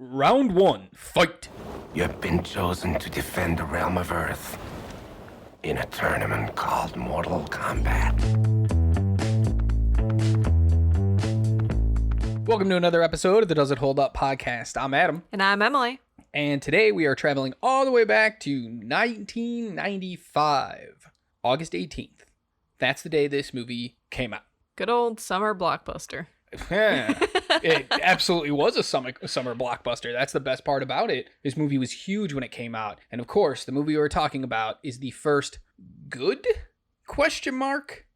Round one, fight. You have been chosen to defend the realm of Earth in a tournament called Mortal Kombat. Welcome to another episode of the Does It Hold Up podcast. I'm Adam. And I'm Emily. And today we are traveling all the way back to 1995, August 18th. That's the day this movie came out. Good old summer blockbuster. Yeah, it absolutely was a summer blockbuster. That's the best part about it. This movie was huge when it came out. And of course, the movie we're talking about is the first good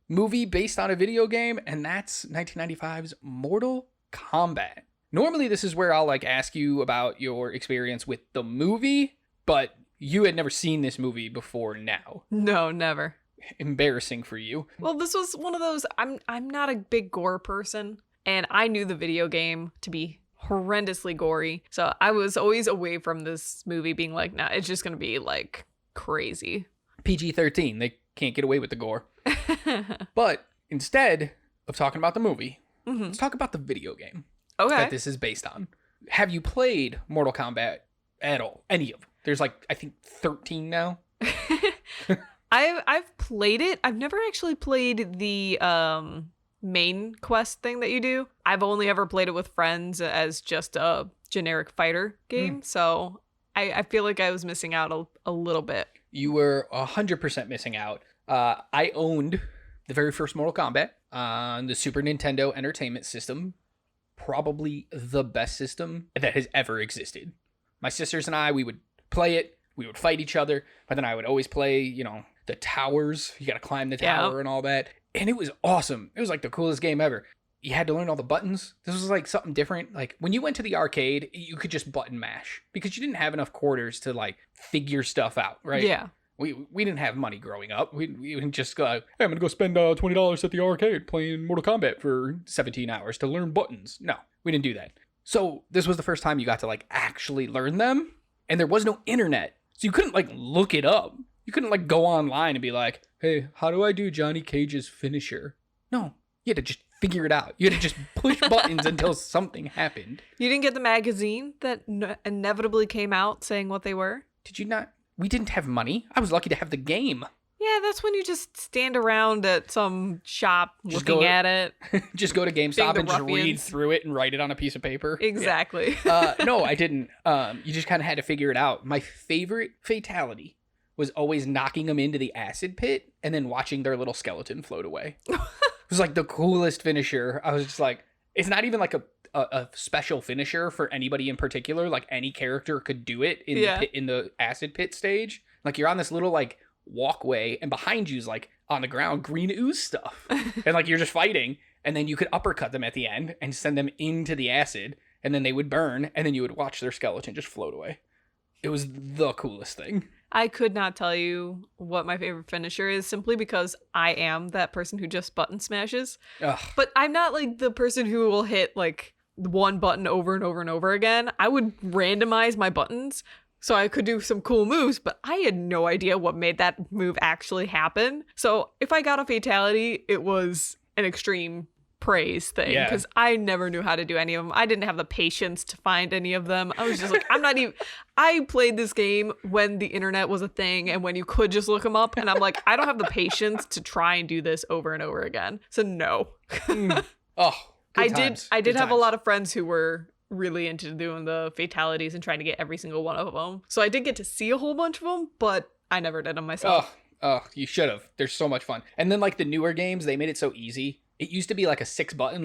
movie based on a video game, and that's 1995's Mortal Kombat. Normally, this is where I'll ask you about your experience with the movie, but you had never seen this movie before now. No, never. Embarrassing for you. Well, this was one of those, I'm not a big gore person, and I knew the video game to be horrendously gory. So I was always away from this movie being like, nah, it's just going to be crazy. PG-13, they can't get away with the gore. But instead of talking about the movie, let's talk about the video game that this is based on. Have you played Mortal Kombat at all? Any of them? There's I think 13 now. I've played it. I've never actually played the main quest thing that you do. I've only ever played it with friends as just a generic fighter game. So I feel like I was missing out a little bit. You were 100% missing out. I owned the very first Mortal Kombat on the Super Nintendo Entertainment System. Probably the best system that has ever existed. My sisters and I, we would play it. We would fight each other. But then I would always play, the towers. You got to climb the tower and all that. And it was awesome. It was the coolest game ever. You had to learn all the buttons. This was something different. When you went to the arcade, you could just button mash because you didn't have enough quarters to figure stuff out, right? Yeah. We didn't have money growing up. We didn't just go, hey, I'm going to go spend $20 at the arcade playing Mortal Kombat for 17 hours to learn buttons. No, we didn't do that. So this was the first time you got to actually learn them. And there was no internet. So you couldn't look it up. You couldn't go online and be like, hey, how do I do Johnny Cage's finisher? No, you had to just figure it out. You had to just push buttons until something happened. You didn't get the magazine that inevitably came out saying what they were? Did you not? We didn't have money. I was lucky to have the game. Yeah, that's when you just stand around at some shop looking at it. Just go to GameStop and just read through it and write it on a piece of paper. Exactly. Yeah. No, I didn't. You just kind of had to figure it out. My favorite fatality was always knocking them into the acid pit and then watching their little skeleton float away. It was the coolest finisher. I was just it's not even a special finisher for anybody in particular. Any character could do it in the pit, in the acid pit stage. You're on this little walkway and behind you's on the ground green ooze stuff. And you're just fighting, and then you could uppercut them at the end and send them into the acid, and then they would burn, and then you would watch their skeleton just float away. It was the coolest thing. I could not tell you what my favorite finisher is simply because I am that person who just button smashes. Ugh. But I'm not the person who will hit one button over and over and over again. I would randomize my buttons so I could do some cool moves, but I had no idea what made that move actually happen. So if I got a fatality, it was an extreme praise thing because I never knew how to do any of them. I didn't have the patience to find any of them. I was just I played this game when the internet was a thing and when you could just look them up, and I'm I don't have the patience to try and do this over and over again. So no. Oh, I did have a lot of friends who were really into doing the fatalities and trying to get every single one of them. So I did get to see a whole bunch of them, but I never did them myself. Oh, you should have. They're so much fun. And then the newer games, they made it so easy. It used to be a 6-button,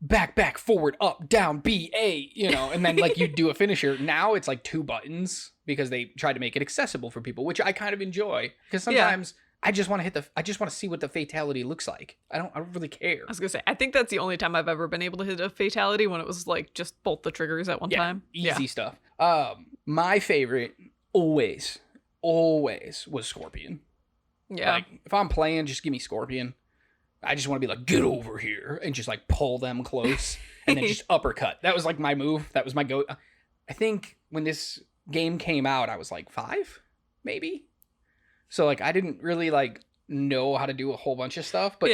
back, forward, up, down, B, A, and then you do a finisher. Now it's 2 buttons because they try to make it accessible for people, which I kind of enjoy because sometimes I just want to I just want to see what the fatality looks like. I don't really care. I was gonna say, I think that's the only time I've ever been able to hit a fatality, when it was just bolt the triggers at one time. Easy stuff. My favorite always was Scorpion. Yeah. If I'm playing, just give me Scorpion. I just want to be get over here and just pull them close and then just uppercut. That was my move. That was my go. I think when this game came out, I was 5, maybe. So I didn't really know how to do a whole bunch of stuff, but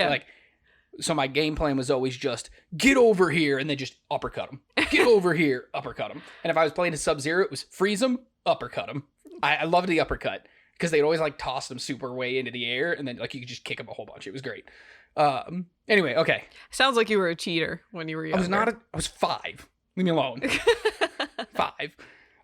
So my game plan was always just get over here and then just uppercut him. Get over here, uppercut him. And if I was playing a Sub-Zero, it was freeze him, uppercut him. I loved the uppercut because they'd always like toss them super way into the air and then like you could just kick them a whole bunch. It was great. Anyway, okay. Sounds like you were a cheater when you were younger. I was 5. Leave me alone. 5.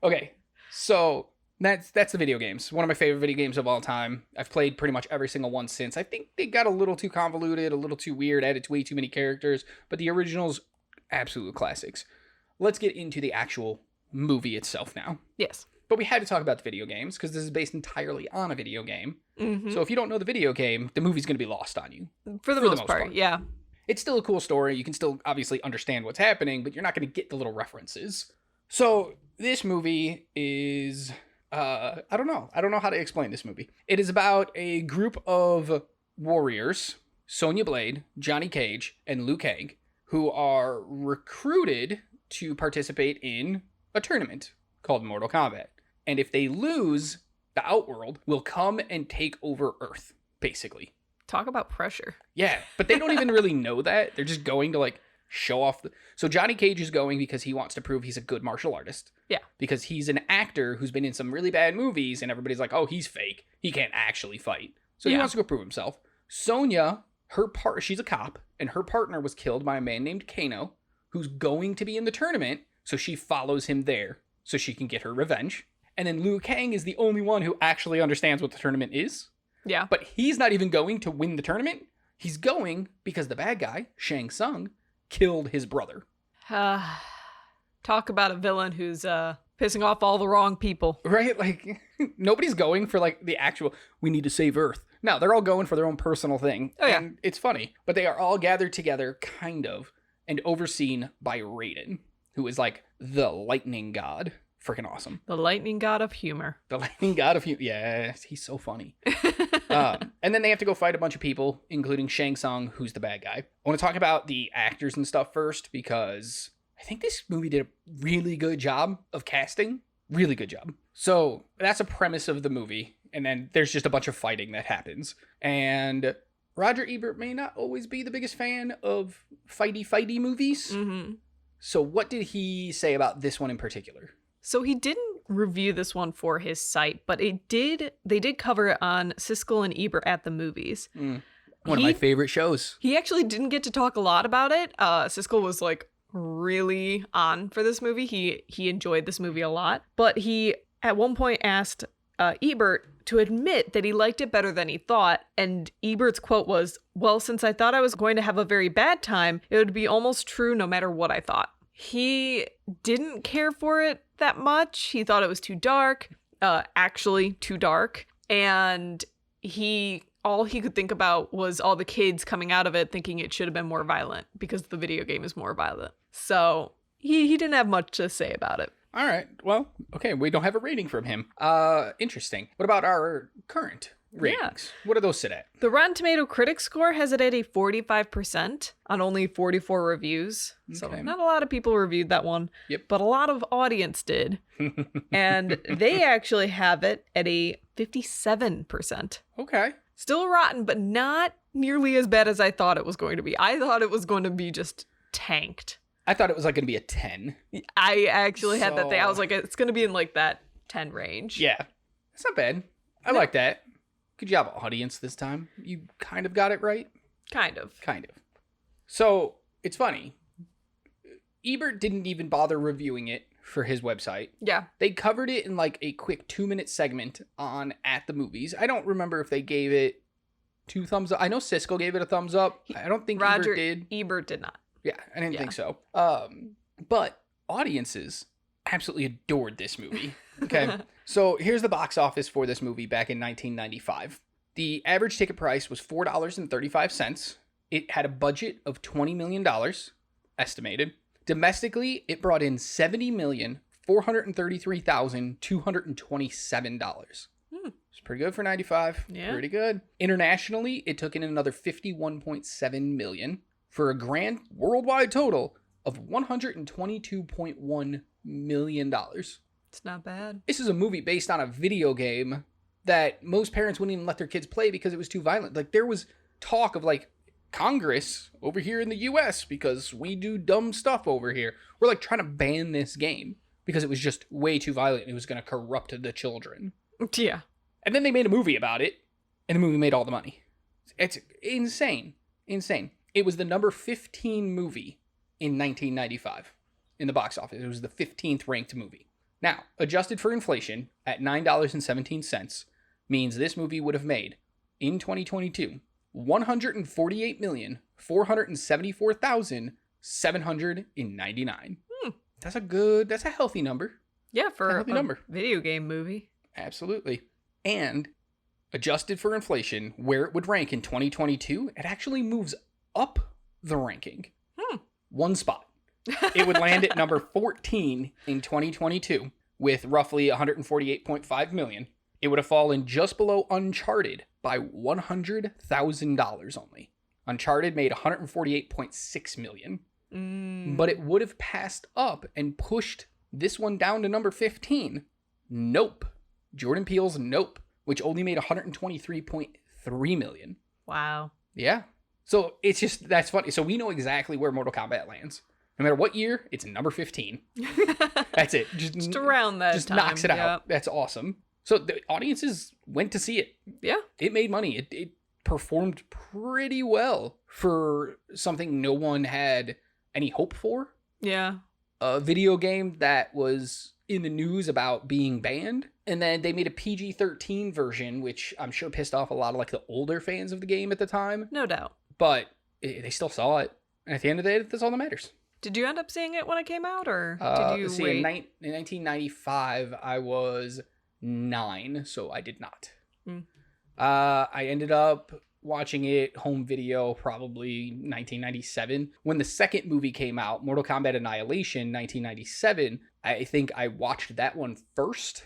Okay. So that's the video games. One of my favorite video games of all time. I've played pretty much every single one since. I think they got a little too convoluted, a little too weird, added way too many characters, but the originals, absolute classics. Let's get into the actual movie itself now. Yes. But we had to talk about the video games because this is based entirely on a video game. Mm-hmm. So if you don't know the video game, the movie's going to be lost on you. For the most part, yeah. It's still a cool story. You can still obviously understand what's happening, but you're not going to get the little references. So this movie is... I don't know. I don't know how to explain this movie. It is about a group of warriors, Sonya Blade, Johnny Cage, and Liu Kang, who are recruited to participate in a tournament called Mortal Kombat. And if they lose, the Outworld will come and take over Earth, basically. Talk about pressure. Yeah, but they don't even really know that. They're just going to like show off. So Johnny Cage is going because he wants to prove he's a good martial artist. Yeah. Because he's an actor who's been in some really bad movies and everybody's like, oh, he's fake. He can't actually fight. So he wants to go prove himself. Sonya, she's a cop, and her partner was killed by a man named Kano, who's going to be in the tournament, so she follows him there so she can get her revenge. And then Liu Kang is the only one who actually understands what the tournament is. Yeah. But he's not even going to win the tournament. He's going because the bad guy, Shang Tsung, killed his brother. Talk about a villain who's pissing off all the wrong people. Right? Like, nobody's going for like the actual, we need to save Earth. No, they're all going for their own personal thing. Oh, yeah. And it's funny. But they are all gathered together, kind of, and overseen by Raiden, who is like the lightning god. Freaking awesome. The lightning god of humor. The lightning god of humor. Yeah, he's so funny. And then they have to go fight a bunch of people, including Shang Tsung, who's the bad guy. I want to talk about the actors and stuff first, because I think this movie did a really good job of casting. Really good job. So that's a premise of the movie. And then there's just a bunch of fighting that happens. And Roger Ebert may not always be the biggest fan of fighty movies. Mm-hmm. So what did he say about this one in particular? So he didn't review this one for his site, but they did cover it on Siskel and Ebert at the Movies. One of my favorite shows. He actually didn't get to talk a lot about it. Siskel was like really on for this movie. He enjoyed this movie a lot, but he at one point asked Ebert to admit that he liked it better than he thought. And Ebert's quote was, "Well, since I thought I was going to have a very bad time, it would be almost true no matter what I thought." He didn't care for it that much. He thought it was too dark, actually too dark. And all he could think about was all the kids coming out of it thinking it should have been more violent because the video game is more violent. So he didn't have much to say about it. All right. Well, okay. We don't have a rating from him. Interesting. What about our current ratings? Yeah. What do those sit at? The Rotten Tomato critic score has it at a 45% on only 44 reviews. Okay. So not a lot of people reviewed that one. Yep. But a lot of audience did. And they actually have it at a 57%. Okay. Still rotten, but not nearly as bad as I thought it was going to be. I thought it was going to be just tanked. I thought it was like going to be a 10. I actually had that thing. I was like, it's going to be in like that 10 range. Yeah. That's not bad. I like that. Good job, audience, this time. You kind of got it right. Kind of. So, it's funny. Ebert didn't even bother reviewing it for his website. Yeah. They covered it in like a quick 2-minute segment on At the Movies. I don't remember if they gave it 2 thumbs up. I know Siskel gave it a thumbs up. I don't think Ebert did. Ebert did not. Yeah, I didn't think so. But audiences absolutely adored this movie. Okay. So here's the box office for this movie back in 1995. The average ticket price was $4.35. It had a budget of $20 million, estimated. Domestically, it brought in $70,433,227. It's pretty good for 95. Yeah. Pretty good. Internationally, it took in another $51.7 million for a grand worldwide total of $122.1 million. It's not bad. This is a movie based on a video game that most parents wouldn't even let their kids play because it was too violent. Like, there was talk of like Congress over here in the US, because we do dumb stuff over here, we're like trying to ban this game because it was just way too violent and it was going to corrupt the children. Yeah. And then they made a movie about it, and the movie made all the money. It's insane. Insane. It was the number 15 movie in 1995 in the box office. It was the 15th ranked movie. Now, adjusted for inflation at $9.17 means this movie would have made, in 2022, $148,474,799. That's a healthy number. Yeah, for a healthy number. video game movie. Absolutely. And adjusted for inflation, where it would rank in 2022, it actually moves up the ranking. One spot. It would land at number 14 in 2022 with roughly 148.5 million. It would have fallen just below Uncharted by $100,000 only. Uncharted made 148.6 million. But it would have passed up and pushed this one down to number 15. Nope. Jordan Peele's Nope, which only made 123.3 million. Wow. Yeah. So it's just, that's funny. So we know exactly where Mortal Kombat lands. No matter what year, it's number 15. That's it. Just around that just time. knocks it out. That's awesome. So the audiences went to see it. Yeah. It made money. It performed pretty well for something no one had any hope for. Yeah. A video game that was in the news about being banned. And then they made a PG-13 version, which I'm sure pissed off a lot of like the older fans of the game at the time. No doubt. But they still saw it. And at the end of the day, that's all that matters. Did you end up seeing it when it came out, or did you wait? In 1995, I was 9, so I did not. I ended up watching it home video probably 1997. When the second movie came out, Mortal Kombat Annihilation, 1997, I think I watched that one first,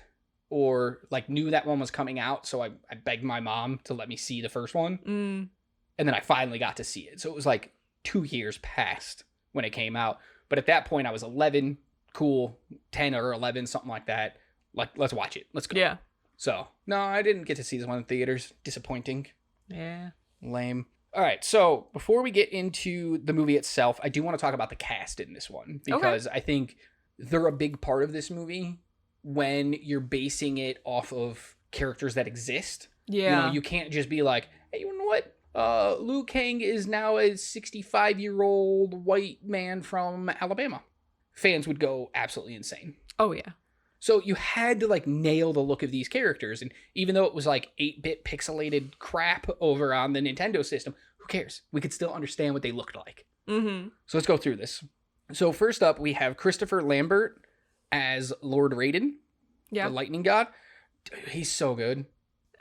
or like knew that one was coming out, so I begged my mom to let me see the first one. And then I finally got to see it. So it was like 2 years past when it came out. But at that point, I was 11, cool, 10 or 11, something like that. Like, let's watch it. Let's go. Yeah. So, no, I didn't get to see this one in theaters. Disappointing. Yeah. Lame. All right, so before we get into the movie itself, I do want to talk about the cast in this one. Because I think they're a big part of this movie when you're basing it off of characters that exist. Yeah. You know, you can't just be like, hey, you know what? Liu Kang is now a 65-year-old white man from Alabama. Fans would go absolutely insane. Oh, yeah. So you had to like nail the look of these characters. And even though it was like 8-bit pixelated crap over on the Nintendo system, who cares? We could still understand what they looked like. So let's go through this. So first up, we have Christopher Lambert as Lord Raiden, the lightning god. He's so good.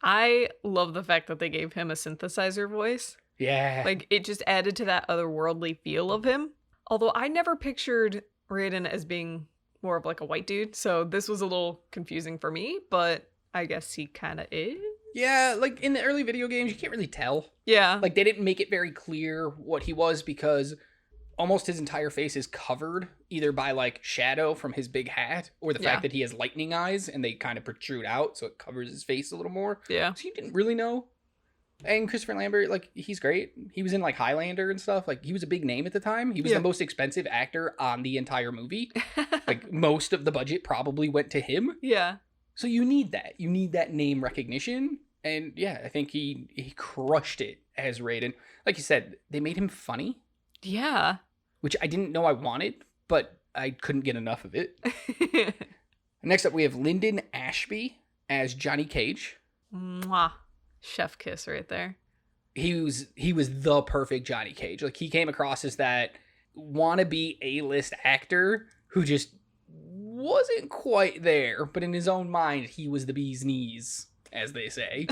I love the fact that they gave him a synthesizer voice. Yeah. Like, it just added to that otherworldly feel of him. Although I never pictured Raiden as being more of like a white dude, so this was a little confusing for me, but I guess he kind of is. Yeah, like in the early video games, you can't really tell. Yeah. Like, they didn't make it very clear what he was because almost his entire face is covered either by like shadow from his big hat or the fact that he has lightning eyes and they kind of protrude out, so it covers his face a little more. Yeah. So you didn't really know. And Christopher Lambert, like, he's great. He was in like Highlander and stuff. Like, he was a big name at the time. He was the most expensive actor on the entire movie. Like, most of the budget probably went to him. Yeah. So you need that. You need that name recognition. And yeah, I think he crushed it as Raiden. Like you said, they made him funny. Yeah. Which I didn't know I wanted, but I couldn't get enough of it. Next up, we have Lyndon Ashby as Johnny Cage. Mwah. Chef kiss right there. He was the perfect Johnny Cage. Like, he came across as that wannabe A-list actor who just wasn't quite there, but in his own mind, he was the bee's knees, as they say.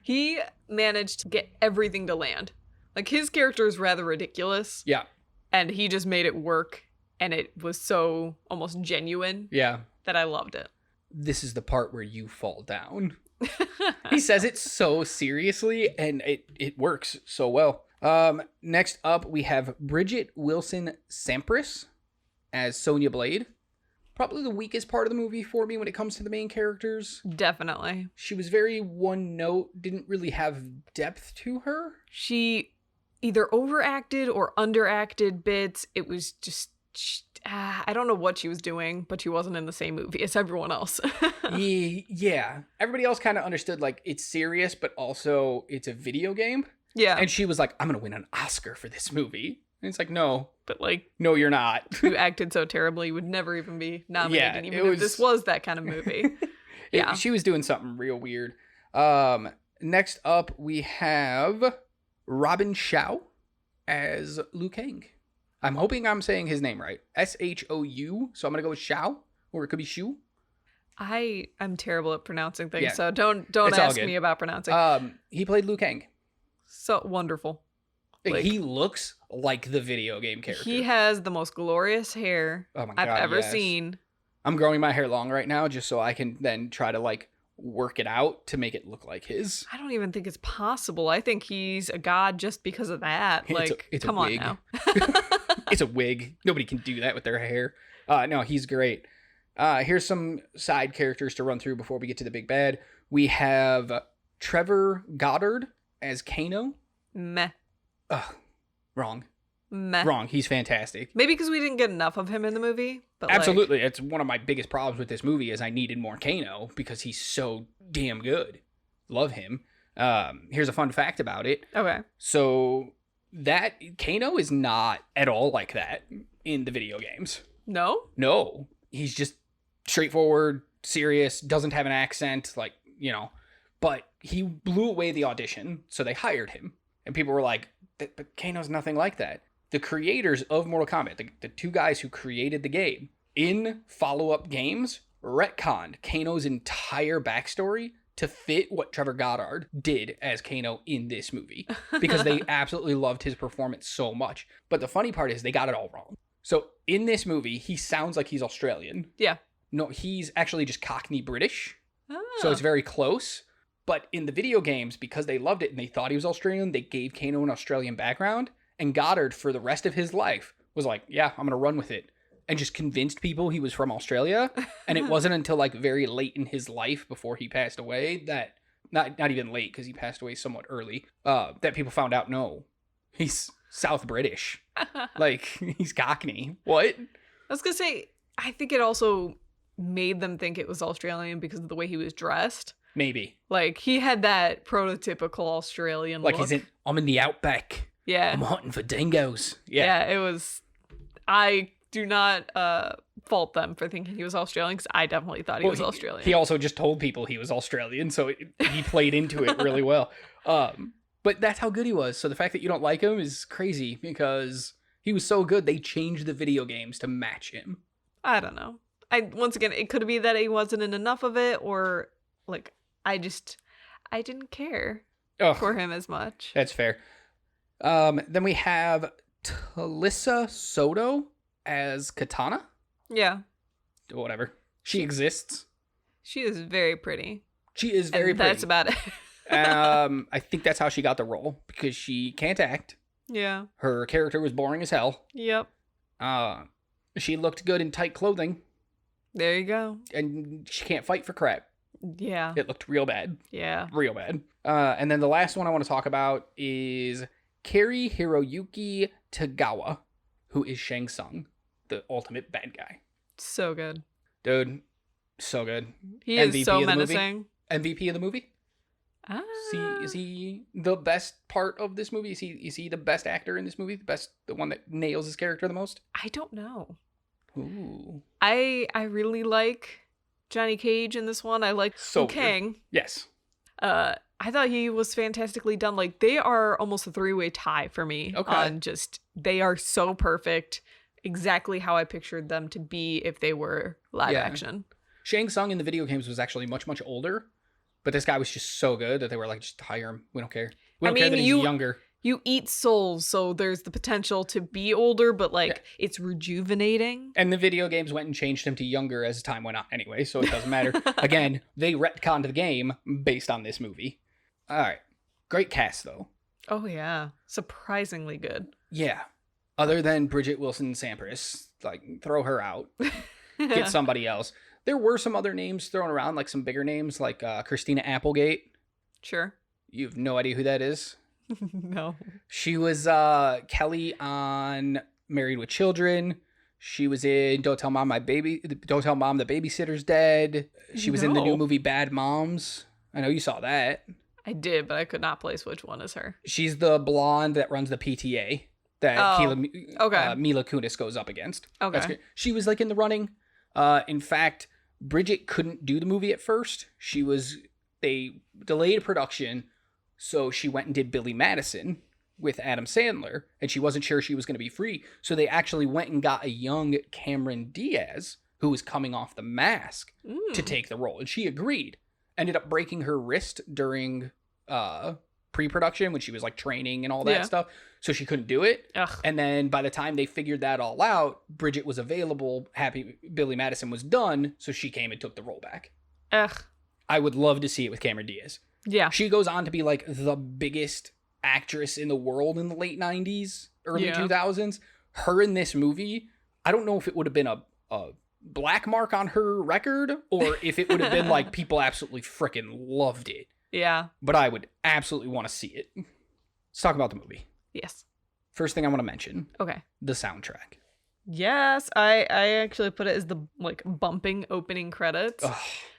He managed to get everything to land. Like, his character is rather ridiculous. Yeah. And he just made it work, and it was so almost genuine. Yeah. That I loved it. This is the part where you fall down. He says it so seriously, and it works so well. Next up, we have Bridget Wilson Sampras as Sonya Blade. Probably the weakest part of the movie for me when it comes to the main characters. Definitely. She was very one note, didn't really have depth to her. She either overacted or underacted bits. It was just, I don't know what she was doing, but she wasn't in the same movie as everyone else. Yeah. Everybody else kind of understood, like, it's serious, but also it's a video game. Yeah. And she was like, I'm going to win an Oscar for this movie. And it's like, no. But, like, no, you're not. you acted so terribly, you would never even be nominated, even if this was that kind of movie. Yeah. She was doing something real weird. Next up, we have Robin Shou as Liu Kang. I'm hoping I'm saying his name right. Shou. So I'm going to go with Shou, or it could be Shu. I'm terrible at pronouncing things, so don't ask me about pronouncing. He played Liu Kang. So wonderful. Like, he looks like the video game character. He has the most glorious hair I've ever seen. I'm growing my hair long right now just so I can then try to, like, work it out to make it look like his. I don't even think it's possible. I think he's a god just because of that. Like, come on now. It's a wig. Nobody can do that with their hair. No, he's great. Here's some side characters to run through before we get to the big bad. We have Trevor Goddard as Kano. Meh. Ugh, wrong. Meh. Wrong. He's fantastic. Maybe because we didn't get enough of him in the movie. But absolutely. It's one of my biggest problems with this movie is I needed more Kano because he's so damn good. Love him. Here's a fun fact about it. Okay. So that Kano is not at all like that in the video games. No? No. He's just straightforward, serious, doesn't have an accent, like, you know. But he blew away the audition, so they hired him. And people were like, but Kano's nothing like that. The creators of Mortal Kombat, the two guys who created the game, in follow-up games, retconned Kano's entire backstory to fit what Trevor Goddard did as Kano in this movie. Because they absolutely loved his performance so much. But the funny part is they got it all wrong. So in this movie, he sounds like he's Australian. Yeah. No, he's actually just Cockney British. Oh. So it's very close. But in the video games, because they loved it and they thought he was Australian, they gave Kano an Australian background. And Goddard, for the rest of his life, was like, yeah, I'm going to run with it. And just convinced people he was from Australia. And it wasn't until, like, very late in his life before he passed away that, not even late, because he passed away somewhat early, that people found out, no, he's South British. Like, he's Cockney. What? I was going to say, I think it also made them think it was Australian because of the way he was dressed. Maybe. Like, he had that prototypical Australian look. Like, I'm in the outback. Yeah. I'm hunting for dingoes. Yeah, it was... I do not fault them for thinking he was Australian, because I definitely thought he was Australian. He also just told people he was Australian, so he played into it really well. But that's how good he was. So the fact that you don't like him is crazy, because he was so good, they changed the video games to match him. I don't know. Once again, it could be that he wasn't in enough of it, or, like, I didn't care for him as much. That's fair. Then we have Talissa Soto as Katana. Yeah. Whatever. She exists. She is very pretty. She is very pretty. That's about it. I think that's how she got the role, because she can't act. Yeah. Her character was boring as hell. Yep. She looked good in tight clothing. There you go. And she can't fight for crap. Yeah. It looked real bad. Yeah. Real bad. And then the last one I want to talk about is Kari Hiroyuki Tagawa, who is Shang Tsung, the ultimate bad guy. So good. Dude, so good. He is so menacing. MVP of the movie? Is he the best part of this movie? Is he the best actor in this movie? The one that nails his character the most? I don't know. Ooh. I really like Johnny Cage in this one. I like Liu Kang. Yes. I thought he was fantastically done. Like, they are almost a three-way tie for me. Okay. On just, they are so perfect. Exactly how I pictured them to be if they were live action. Shang Tsung in the video games was actually much, much older. But this guy was just so good that they were like, just hire him. We don't care. We don't care that he's younger. You eat souls, so there's the potential to be older, but, like, it's rejuvenating. And the video games went and changed him to younger as time went on anyway, so it doesn't matter. Again, they retconned the game based on this movie. All right. Great cast, though. Oh, yeah. Surprisingly good. Yeah. Other than Bridget Wilson-Sampras, like, throw her out. Get somebody else. There were some other names thrown around, like some bigger names, like Christina Applegate. Sure. You have no idea who that is? No. She was Kelly on Married with Children. She was in Don't Tell Mom the Babysitter's Dead. She was in the new No. movie Bad Moms. I know you saw that. I did, but I could not place which one is her. She's the blonde that runs the PTA that Mila Kunis goes up against. Okay. That's great. She was like in the running. In fact, Bridget couldn't do the movie at first. They delayed production, so she went and did Billy Madison with Adam Sandler, and she wasn't sure she was going to be free. So they actually went and got a young Cameron Diaz, who was coming off The Mask, to take the role, and she agreed. Ended up breaking her wrist during pre-production when she was like training and all that stuff, so she couldn't do it. Ugh. And then by the time they figured that all out, Bridget was available, happy Billy Madison was done, so she came and took the role back. Ugh. I would love to see it with Cameron Diaz. Yeah. She goes on to be like the biggest actress in the world in the late 90s, early 2000s. Her in this movie, I don't know if it would have been a black mark on her record or if it would have been like people absolutely freaking loved it. Yeah. But I would absolutely want to see it. Let's talk about the movie. Yes. First thing I want to mention, Okay. the soundtrack. Yes, I actually put it as the like bumping opening credits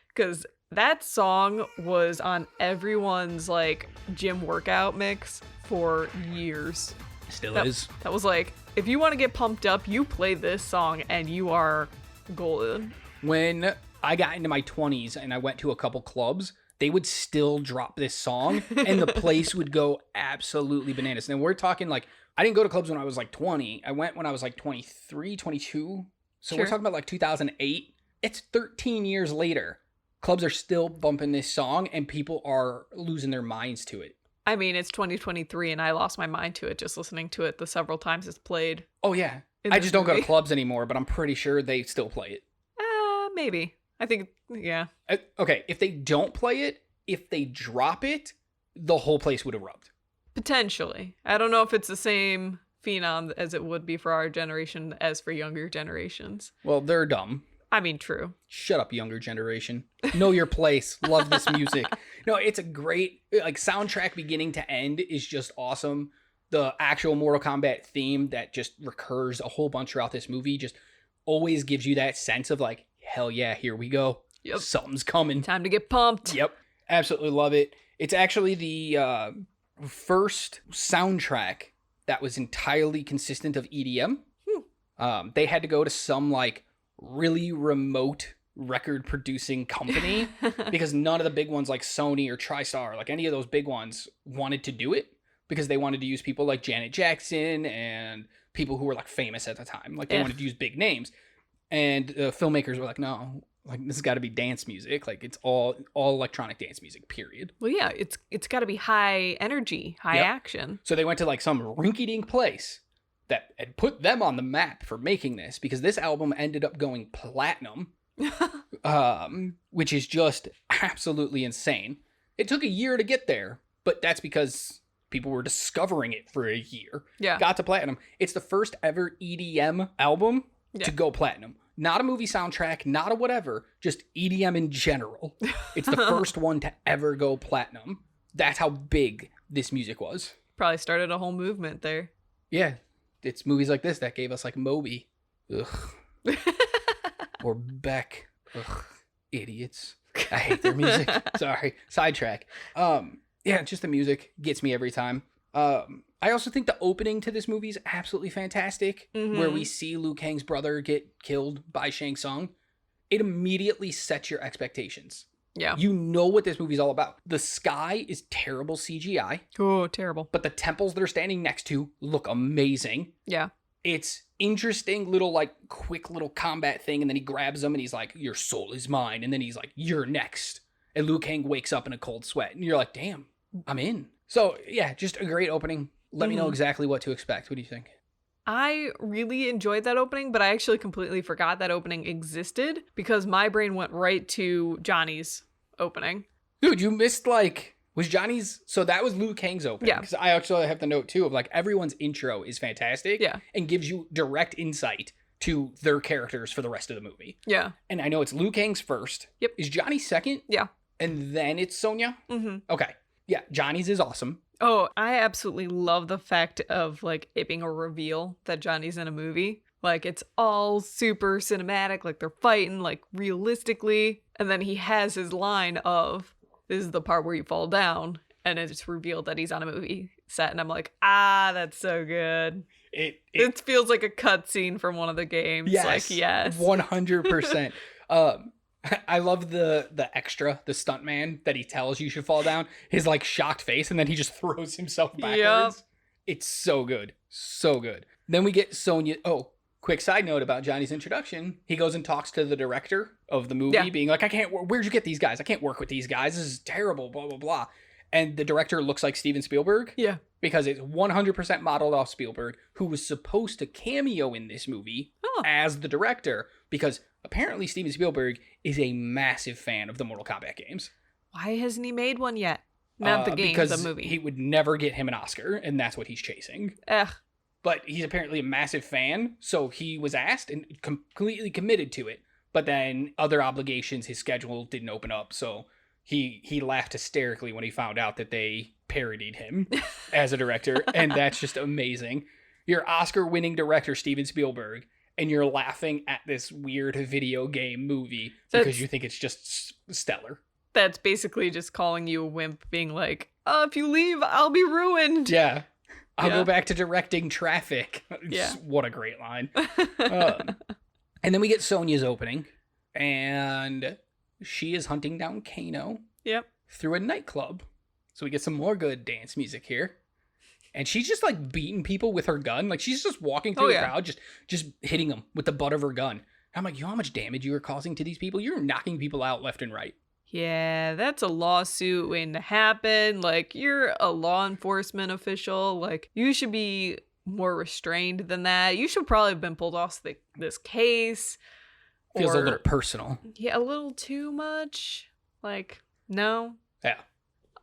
because that song was on everyone's like gym workout mix for years. Still is. That was like, if you want to get pumped up, you play this song and you are golden. When I got into my 20s and I went to a couple clubs, they would still drop this song and the place would go absolutely bananas. And we're talking like, I didn't go to clubs when I was like 20. I went when I was like 23, 22. So we're talking about like 2008. It's 13 years later. Clubs are still bumping this song and people are losing their minds to it. I mean, it's 2023 and I lost my mind to it just listening to it the several times it's played. Oh, yeah. I just don't go to clubs anymore, but I'm pretty sure they still play it. Maybe. I think, yeah. Okay, if they don't play it, if they drop it, the whole place would erupt. Potentially. I don't know if it's the same phenom as it would be for our generation as for younger generations. Well, they're dumb. I mean, true. Shut up, younger generation. Know your place. Love this music. No, it's a great like soundtrack beginning to end is just awesome. The actual Mortal Kombat theme that just recurs a whole bunch throughout this movie just always gives you that sense of like, hell yeah, here we go. Yep. Something's coming. Time to get pumped. Yep. Absolutely love it. It's actually the first soundtrack that was entirely consistent of EDM. They had to go to some like really remote record producing company because none of the big ones like Sony or TriStar, like any of those big ones, wanted to do it because they wanted to use people like Janet Jackson and people who were like famous at the time. Like they wanted to use big names. And filmmakers were like, no, like this has got to be dance music. Like it's all electronic dance music, period. Well, yeah, it's got to be high energy, high action. So they went to like some rinky-dink place that had put them on the map for making this because this album ended up going platinum, which is just absolutely insane. It took a year to get there, but that's because people were discovering it for a year. Yeah. Got to platinum. It's the first ever EDM album to go platinum. Not a movie soundtrack, not a whatever, just EDM in general. It's the first one to ever go platinum. That's how big this music was. Probably started a whole movement there. Yeah. It's movies like this that gave us like Moby. Ugh. Or Beck. Ugh. Idiots. I hate their music. Sorry. Sidetrack. Yeah, just the music gets me every time. I also think the opening to this movie is absolutely fantastic, where we see Liu Kang's brother get killed by Shang Tsung. It immediately sets your expectations. Yeah. You know what this movie's all about. The sky is terrible CGI. Oh, terrible. But the temples they're standing next to look amazing. Yeah. It's interesting little like quick little combat thing, and then he grabs him and he's like, your soul is mine. And then he's like, you're next. And Liu Kang wakes up in a cold sweat. And you're like, damn, I'm in. So yeah, just a great opening. Let me know exactly what to expect. What do you think? I really enjoyed that opening, but I actually completely forgot that opening existed because my brain went right to Johnny's opening. Dude, you missed like, was Johnny's, so that was Liu Kang's opening. Yeah. Because I actually have the note too of like everyone's intro is fantastic. Yeah. And gives you direct insight to their characters for the rest of the movie. Yeah. And I know it's Liu Kang's first. Yep. Is Johnny second? Yeah. And then it's Sonya? Mm-hmm. Okay. Yeah, Johnny's is awesome. Oh, I absolutely love the fact of like it being a reveal that Johnny's in a movie. Like it's all super cinematic, like they're fighting like realistically, and then he has his line of this is the part where you fall down, and it's revealed that he's on a movie set, and I'm like, that's so good. It feels like a cutscene from one of the games. Yes, like, yes, 100%. I love the extra, the stuntman that he tells you should fall down. His like shocked face, and then he just throws himself backwards. Yep. It's so good, so good. Then we get Sonya. Oh, quick side note about Johnny's introduction: he goes and talks to the director of the movie, being like, "I can't. Where'd you get these guys? I can't work with these guys. This is terrible." Blah blah blah. And the director looks like Steven Spielberg. Yeah. Because it's 100% modeled off Spielberg, who was supposed to cameo in this movie as the director, because apparently Steven Spielberg is a massive fan of the Mortal Kombat games. Why hasn't he made one yet? Not the game, because the movie. He would never get him an Oscar, and that's what he's chasing. Ugh. But he's apparently a massive fan, so he was asked and completely committed to it. But then other obligations, his schedule didn't open up, so he laughed hysterically when he found out that they parodied him as a director, and that's just amazing. You're Oscar-winning director Steven Spielberg, and you're laughing at this weird video game movie because you think it's just stellar. That's basically just calling you a wimp, being like, if you leave, I'll be ruined. Yeah. I'll go back to directing Traffic. Yeah. What a great line. And then we get Sonya's opening, and she is hunting down Kano through a nightclub. So we get some more good dance music here. And she's just like beating people with her gun. Like she's just walking through the crowd, just hitting them with the butt of her gun. I'm like, you know how much damage you are causing to these people? You're knocking people out left and right. Yeah, that's a lawsuit waiting to happen. Like, you're a law enforcement official. Like, you should be more restrained than that. You should probably have been pulled off this case. Feels a little personal. Yeah, a little too much. Like, no. Yeah.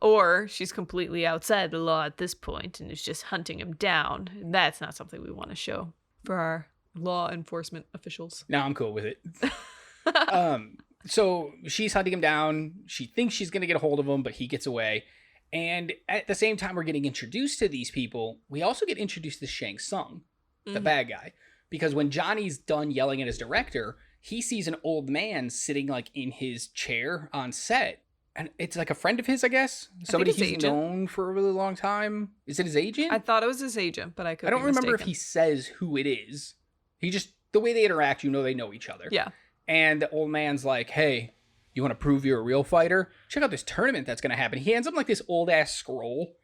Or she's completely outside the law at this point and is just hunting him down. That's not something we want to show for our law enforcement officials. No, I'm cool with it. So she's hunting him down. She thinks she's going to get a hold of him, but he gets away. And at the same time we're getting introduced to these people, we also get introduced to Shang Tsung, the bad guy. Because when Johnny's done yelling at his director, he sees an old man sitting like in his chair on set. And it's like a friend of his, I guess. Somebody he's known for a really long time. Is it his agent? I thought it was his agent, but I don't remember if he says who it is. He just, the way they interact, you know they know each other. Yeah. And the old man's like, hey, you want to prove you're a real fighter? Check out this tournament that's going to happen. He hands him like this old ass scroll.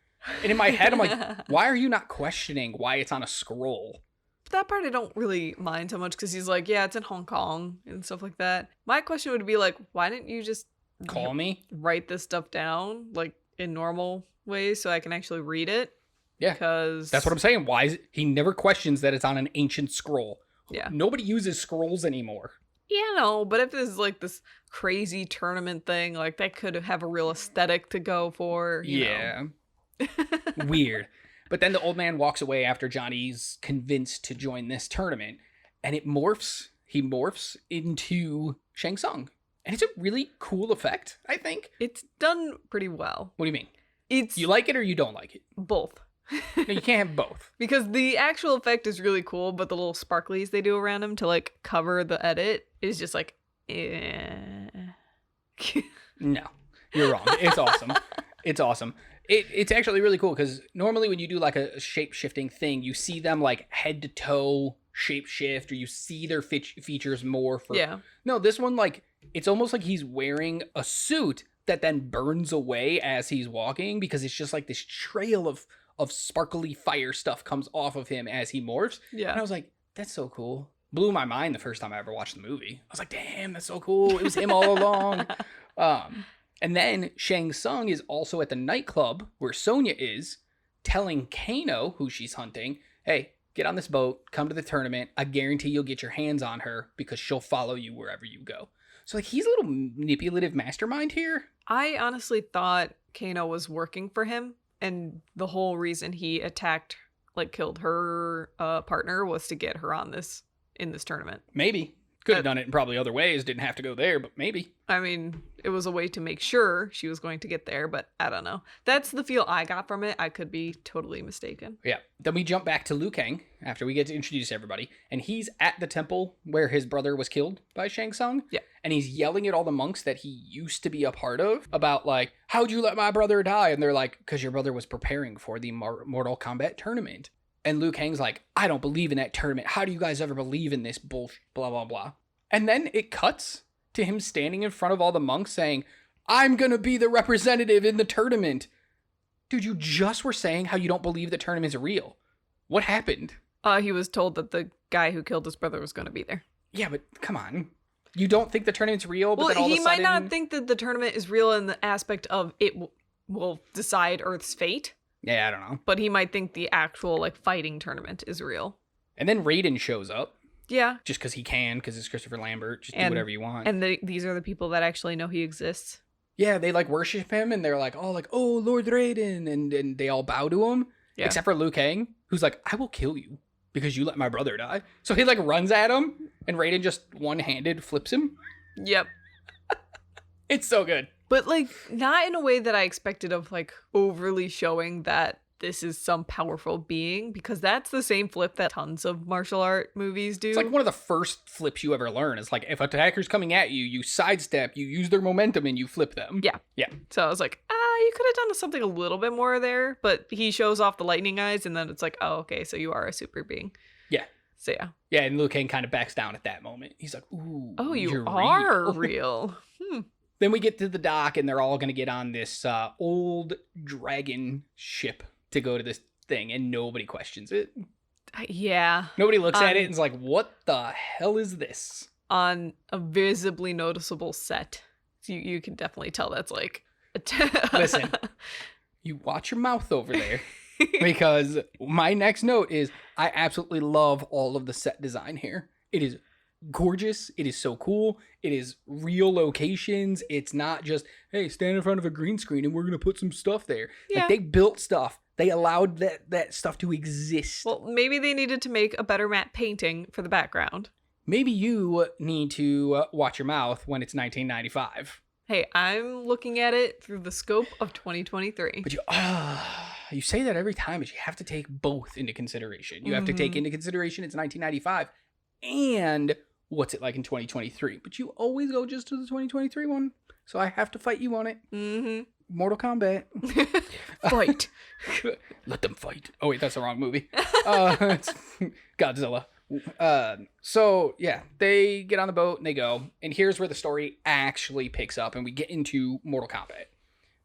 And in my head, I'm like, why are you not questioning why it's on a scroll? That part I don't really mind so much because he's like, yeah, it's in Hong Kong and stuff like that. My question would be like, why didn't you just call me? Write this stuff down like in normal ways so I can actually read it? Yeah. Because that's what I'm saying. Why is it? He never questions that it's on an ancient scroll. Yeah. Nobody uses scrolls anymore. Yeah, no, but if this is like this crazy tournament thing, like that could have a real aesthetic to go for. You know. Weird. But then the old man walks away after Johnny's convinced to join this tournament, and he morphs into Shang Tsung. And it's a really cool effect, I think. It's done pretty well. What do you mean? You like it or you don't like it? Both. No, you can't have both. Because the actual effect is really cool, but the little sparklies they do around him to like cover the edit is just like, No, you're wrong. It's awesome. It's awesome. It's actually really cool because normally when you do like a shape-shifting thing, you see them like head to toe shape-shift, or you see their features more for... Yeah. No, this one, like, it's almost like he's wearing a suit that then burns away as he's walking, because it's just like this trail of sparkly fire stuff comes off of him as he morphs. Yeah. And I was like, that's so cool. Blew my mind the first time I ever watched the movie. I was like, damn, that's so cool. It was him all along. And then Shang Tsung is also at the nightclub where Sonya is, telling Kano, who she's hunting, hey, get on this boat, come to the tournament. I guarantee you'll get your hands on her because she'll follow you wherever you go. So like he's a little manipulative mastermind here. I honestly thought Kano was working for him, and the whole reason he killed her partner was to get her on in this tournament. Maybe. Could have done it in probably other ways. Didn't have to go there, but maybe. I mean, it was a way to make sure she was going to get there, but I don't know. That's the feel I got from it. I could be totally mistaken. Yeah. Then we jump back to Liu Kang after we get to introduce everybody. And he's at the temple where his brother was killed by Shang Tsung. Yeah. And he's yelling at all the monks that he used to be a part of about, like, how'd you let my brother die? And they're like, because your brother was preparing for the Mortal Kombat tournament. And Liu Kang's like, I don't believe in that tournament. How do you guys ever believe in this bullshit? Blah, blah, blah. And then it cuts to him standing in front of all the monks saying, I'm going to be the representative in the tournament. Dude, you just were saying how you don't believe the tournament's real. What happened? He was told that the guy who killed his brother was going to be there. Yeah, but come on. You don't think the tournament's real? But Well, then all he of a sudden... might not think that the tournament is real in the aspect of it will decide Earth's fate. Yeah, I don't know. But he might think the actual, like, fighting tournament is real. And then Raiden shows up. Yeah. Just because he can, because it's Christopher Lambert. Just do whatever you want. And these are the people that actually know he exists. Yeah, they, like, worship him, and they're like, oh, Lord Raiden, and they all bow to him. Yeah. Except for Liu Kang, who's like, I will kill you because you let my brother die. So he, like, runs at him, and Raiden just one-handed flips him. Yep. It's so good. But, like, not in a way that I expected of, like, overly showing that this is some powerful being, because that's the same flip that tons of martial art movies do. It's like one of the first flips you ever learn. It's like, if an attacker's coming at you, you sidestep, you use their momentum, and you flip them. Yeah. Yeah. So I was like, you could have done something a little bit more there, but he shows off the lightning eyes, and then it's like, oh, okay, so you are a super being. Yeah. So yeah. Yeah, and Liu Kang kind of backs down at that moment. He's like, ooh, oh, you real. are real. Then we get to the dock, and they're all going to get on this old dragon ship to go to this thing, and nobody questions it. Yeah. Nobody looks at it and is like, what the hell is this? On a visibly noticeable set. So you can definitely tell that's like... Listen, you watch your mouth over there, because my next note is, I absolutely love all of the set design here. It is gorgeous. It is so cool. It is real locations. It's not just, hey, stand in front of a green screen and we're going to put some stuff there. Yeah. Like, they built stuff. They allowed that stuff to exist. Well, maybe they needed to make a better matte painting for the background. Maybe you need to watch your mouth when it's 1995. Hey, I'm looking at it through the scope of 2023. But you say that every time, but you have to take both into consideration. You have to take into consideration it's 1995 and what's it like in 2023. But you always go just to the 2023 one. So I have to fight you on it. Mm-hmm. Mortal Kombat. Fight. Let them fight. Oh, wait, that's the wrong movie. It's Godzilla. So yeah, they get on the boat and they go, and here's where the story actually picks up, and we get into Mortal Kombat,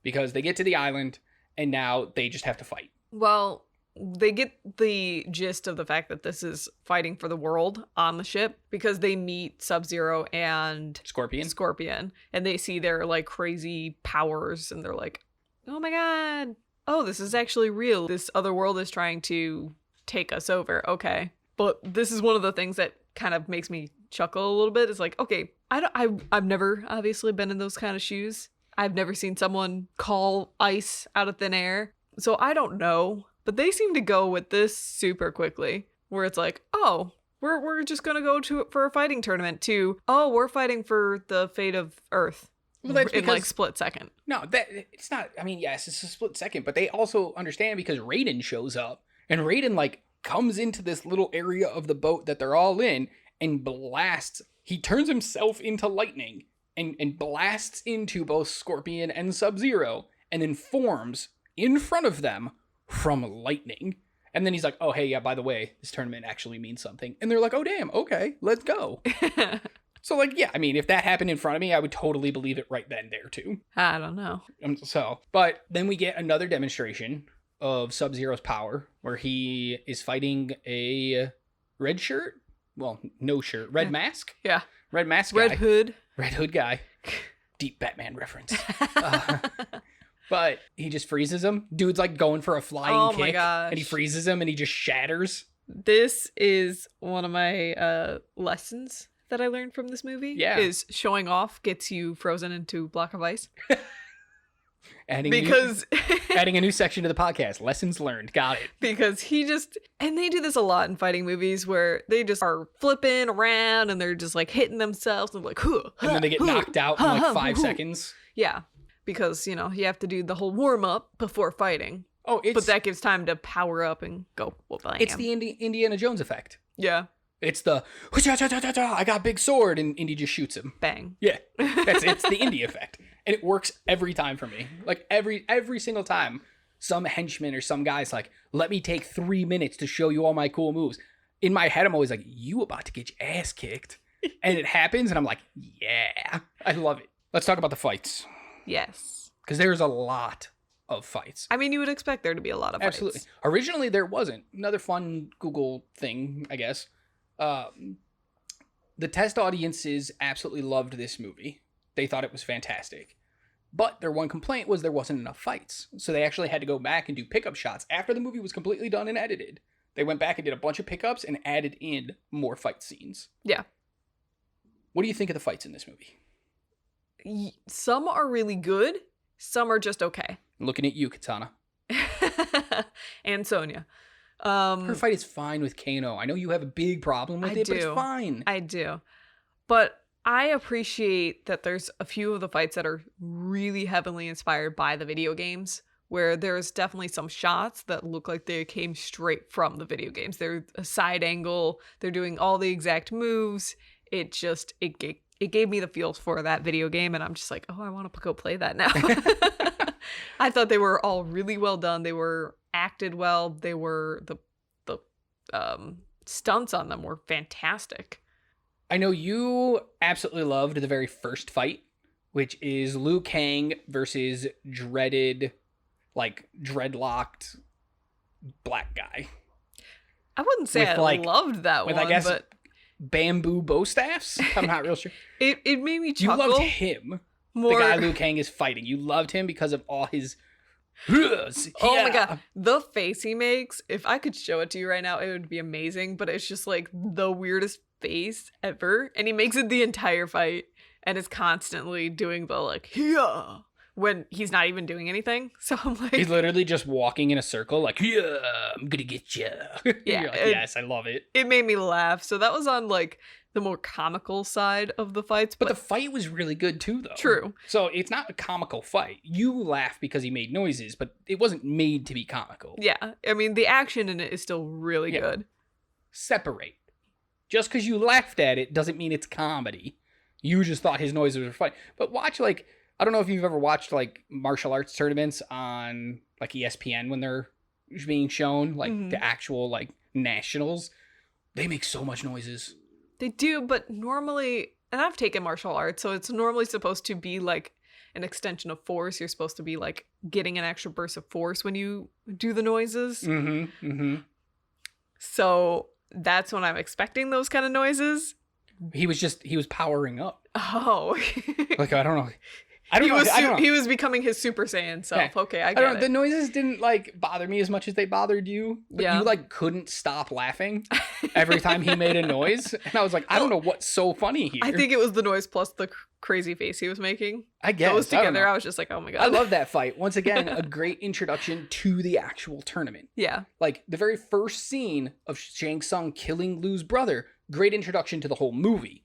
because they get to the island and now they just have to fight. Well, they get the gist of the fact that this is fighting for the world on the ship, because they meet Sub-Zero and Scorpion, and they see their like crazy powers, and they're like, oh my god, oh, this is actually real. This other world is trying to take us over. Okay. But this is one of the things that kind of makes me chuckle a little bit. It's like, okay, I've never obviously been in those kind of shoes. I've never seen someone call ice out of thin air. So I don't know. But they seem to go with this super quickly, where it's like, oh, we're just going to go for a fighting tournament, to, oh, we're fighting for the fate of Earth. Well, that's in like split second. No, it's not. I mean, yes, it's a split second, but they also understand because Raiden shows up, and Raiden like comes into this little area of the boat that they're all in and blasts. He turns himself into lightning and blasts into both Scorpion and Sub-Zero, and then forms in front of them from lightning. And then he's like, oh, hey, yeah, by the way, this tournament actually means something. And they're like, oh, damn, okay, let's go. So, like, yeah, I mean, if that happened in front of me, I would totally believe it right then there, too. I don't know. But then we get another demonstration of Sub-Zero's power, where he is fighting a red shirt. Well, no shirt. Red mask? Yeah. Red mask guy. Red hood. Red hood guy. Deep Batman reference. But he just freezes him. Dude's like going for a flying kick. Oh my gosh. And he freezes him and he just shatters. This is one of my lessons that I learned from this movie. Yeah. Is showing off gets you frozen into a block of ice. Adding because adding a new section to the podcast. Lessons learned. Got it. because he just, and they do this a lot in fighting movies where they just are flipping around and they're just like hitting themselves and like, huh, And then they get knocked out in like 5 seconds. Yeah, because you know you have to do the whole warm up before fighting. Oh, But that gives time to power up and go. Well, it's the Indiana Jones effect. yeah, It's the I got a big sword and Indy just shoots him. bang. Yeah, it's the Indy effect, and it works every time for me. Like every single time, some henchman or some guy's like, "Let me take 3 minutes to show you all my cool moves." In my head, I'm always like, "You about to get your ass kicked," and it happens, and I'm like, "Yeah, I love it." Let's talk about the fights Yes. because there's a lot of fights. I mean, you would expect there to be a lot of fights. Absolutely. Originally, there wasn't. Another fun Google thing, I guess. The test audiences absolutely loved this movie. They thought it was fantastic. But their one complaint was there wasn't enough fights. So they actually had to go back and do pickup shots after the movie was completely done and edited. They went back and did a bunch of pickups and added in more fight scenes. Yeah. What do you think of the fights in this movie? Some are really good. Some are just okay. Looking at you, Katana. And Sonia. Her fight is fine with Kano. I know you have a big problem with it, but it's fine. I do. But I appreciate that there's a few of the fights that are really heavily inspired by the video games, where there's definitely some shots that look like they came straight from the video games. They're a side angle. They're doing all the exact moves. It gave me the feels for that video game, and I'm just like, oh, I want to go play that now. I thought they were all really well done. They were acted well. They were the stunts on them were fantastic. I know you absolutely loved the very first fight, which is Liu Kang versus dreadlocked black guy. I wouldn't say With, I loved that with, one, I guess, but bamboo bow staffs? I'm not real sure. it made me You chuckle. loved him. More. The guy Liu Kang is fighting. You loved him because of all his... Oh my god, the face he makes, if I could show it to you right now, it would be amazing, but it's just like the weirdest face ever, and he makes it the entire fight, and is constantly doing the like, yeah, when he's not even doing anything. So I'm like... He's literally just walking in a circle like, yeah, I'm gonna get you. Yeah. Like, yes, I love it. It made me laugh. So that was on like the more comical side of the fights. But the fight was really good too, though. True. So it's not a comical fight. You laugh because he made noises, but it wasn't made to be comical. Yeah. I mean, the action in it is still really good. Separate. Just because you laughed at it doesn't mean it's comedy. You just thought his noises were funny. But watch, like, I don't know if you've ever watched, like, martial arts tournaments on, like, ESPN when they're being shown, like, the actual, like, nationals. They make so much noises. They do, but normally, and I've taken martial arts, so it's normally supposed to be like an extension of force. You're supposed to be like getting an extra burst of force when you do the noises. Mm-hmm. Mm-hmm. So that's when I'm expecting those kind of noises. He was powering up. Oh. Like, I don't know. I don't know. He was becoming his Super Saiyan self. Yeah. Okay, I get it. The noises didn't, like, bother me as much as they bothered you. But Yeah. you, like, couldn't stop laughing every time he made a noise. And I was like, I don't know what's so funny here. I think it was the noise plus the crazy face he was making. I guess. Those I don't together, know. I was just like, oh my god. I love that fight. Once again, a great introduction to the actual tournament. Yeah. Like, the very first scene of Shang Tsung killing Liu's brother, great introduction to the whole movie.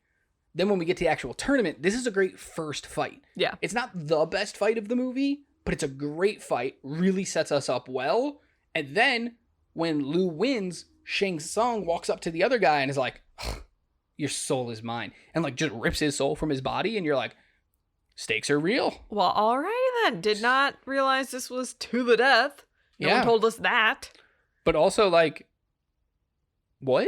Then when we get to the actual tournament, this is a great first fight. Yeah. It's not the best fight of the movie, but it's a great fight, really sets us up well. And then when Liu wins, Shang Tsung walks up to the other guy and is like, your soul is mine. And like just rips his soul from his body. And you're like, stakes are real. Well, alrighty then. Did not realize this was to the death. No one told us that. But also like, what?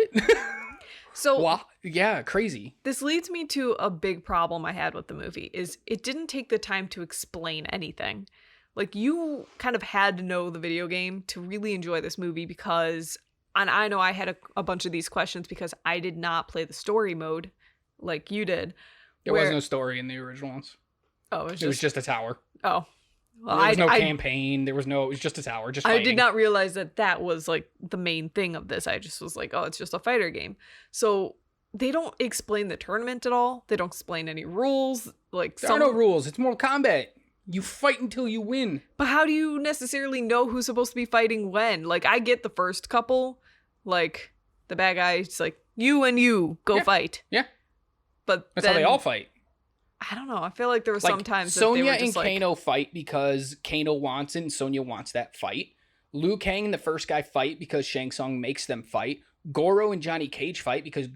So wow. Yeah, crazy. this leads me to a big problem I had with the movie is it didn't take the time to explain anything. Like you kind of had to know the video game to really enjoy this movie because, and I know I had a bunch of these questions because I did not play the story mode like you did. There was no story in the original ones. Oh, It was just a tower. Oh. Well, There was no campaign. It was just a tower. Just I fighting. did not realize that was like the main thing of this. I just was like, oh, it's just a fighter game. So they don't explain the tournament at all. They don't explain any rules. Like There are no rules. It's Mortal Kombat. You fight until you win. But how do you necessarily know who's supposed to be fighting when? Like, I get the first couple, like, the bad guy's like, you and you, go fight. Yeah. But That's then, how they all fight. I don't know. I feel like there were Like, some times that Sonya they were just and like... Kano fight because Kano wants it and Sonya wants that fight. Liu Kang and the first guy fight because Shang Tsung makes them fight. Goro and Johnny Cage fight because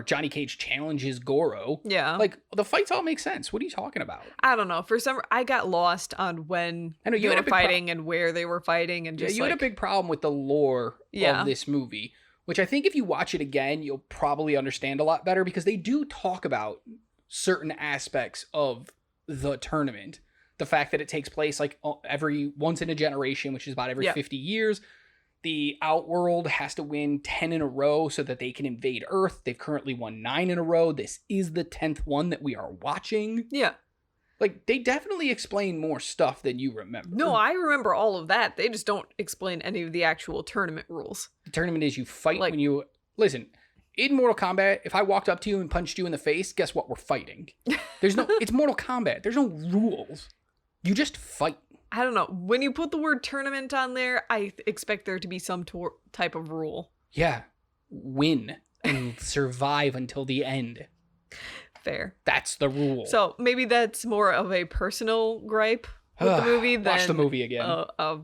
Johnny Cage challenges Goro. Yeah. Like, the fights all make sense. What are you talking about? I don't know. I got lost on when I know, you they had a were big fighting and where they were fighting and just you had a big problem with the lore of this movie, which I think if you watch it again, you'll probably understand a lot better because they do talk about certain aspects of the tournament. The fact that it takes place like every once in a generation, which is about every 50 years. The Outworld has to win 10 in a row so that they can invade Earth. They've currently won 9 in a row. This is the 10th one that we are watching. Yeah. Like, they definitely explain more stuff than you remember. No, I remember all of that. They just don't explain any of the actual tournament rules. The tournament is you fight when you... Listen, in Mortal Kombat, if I walked up to you and punched you in the face, guess what? We're fighting. There's no... It's Mortal Kombat. There's no rules. You just fight. I don't know. When you put the word tournament on there, I expect there to be some type of rule. Yeah. Win and survive until the end. Fair. That's the rule. So maybe that's more of a personal gripe with the movie than watch the movie again. A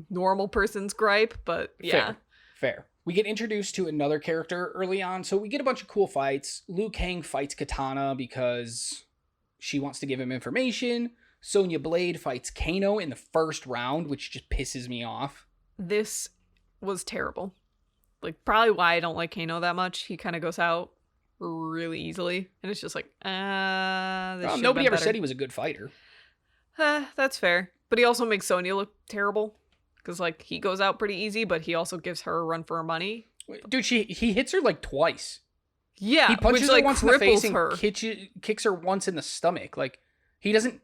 normal person's gripe, but yeah. Fair. We get introduced to another character early on, so we get a bunch of cool fights. Liu Kang fights Katana because she wants to give him information. Sonya Blade fights Kano in the first round, which just pisses me off. This was terrible. Like, probably why I don't like Kano that much. He kind of goes out really easily, and it's just like, nobody ever said he was a good fighter. That's fair. But he also makes Sonya look terrible, because, like, he goes out pretty easy, but he also gives her a run for her money. Dude, he hits her, like, twice. Yeah, he punches which, her like, once in the face and her. kicks her once in the stomach. Like, he doesn't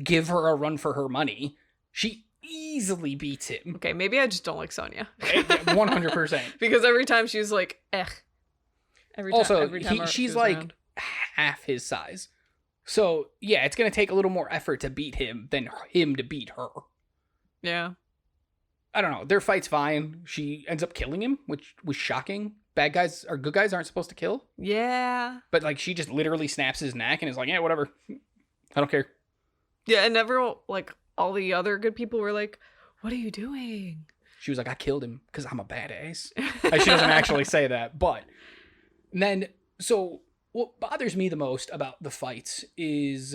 give her a run for her money. She easily beats him. Okay, maybe I just don't like Sonya. 100%. Because every time she's like, Every time she's like around. Half his size. So, yeah, it's going to take a little more effort to beat him than him to beat her. Yeah. I don't know. Their fight's fine. She ends up killing him, which was shocking. Bad guys or good guys aren't supposed to kill. Yeah. But, like, she just literally snaps his neck and is like, yeah, whatever. I don't care. Yeah, and everyone, like, all the other good people were like, what are you doing? She was like, I killed him because I'm a badass. She doesn't actually say that, but... And then, so what bothers me the most about the fights is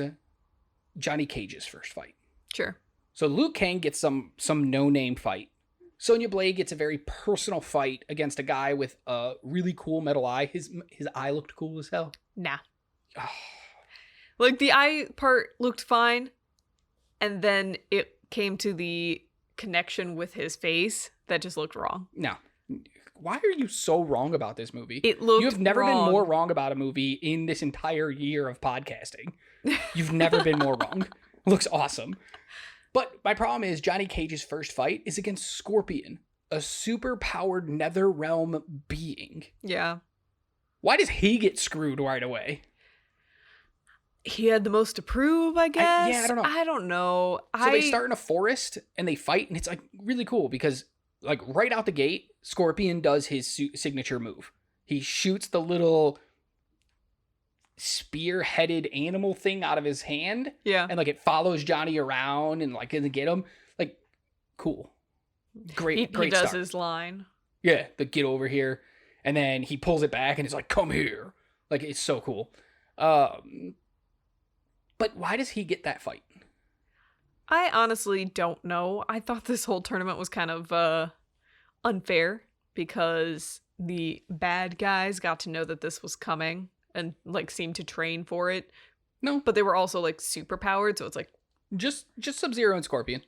Johnny Cage's first fight. Sure. So Liu Kang gets some no-name fight. Sonya Blade gets a very personal fight against a guy with a really cool metal eye. His eye looked cool as hell. Nah. Like, the eye part looked fine, and then it came to the connection with his face that just looked wrong. No. Why are you so wrong about this movie? It looked You have never wrong. been more wrong about a movie in this entire year of podcasting. You've never been more wrong. It looks awesome. But my problem is Johnny Cage's first fight is against Scorpion, a super-powered NetherRealm being. Yeah. Why does he get screwed right away? He had the most to prove, I guess. I don't know. I don't know. So they start in a forest and they fight, and it's like really cool because like right out the gate, Scorpion does his signature move. He shoots the little spear-headed animal thing out of his hand. Yeah. And like it follows Johnny around and like doesn't get him. Like, cool. Great He does start. his line. Yeah, the get over here. And then he pulls it back and it's like, come here. Like, it's so cool. But why does he get that fight? I honestly don't know. I thought this whole tournament was kind of unfair because the bad guys got to know that this was coming and like seemed to train for it. No. But they were also like super powered, so it's like Just Sub-Zero and Scorpion.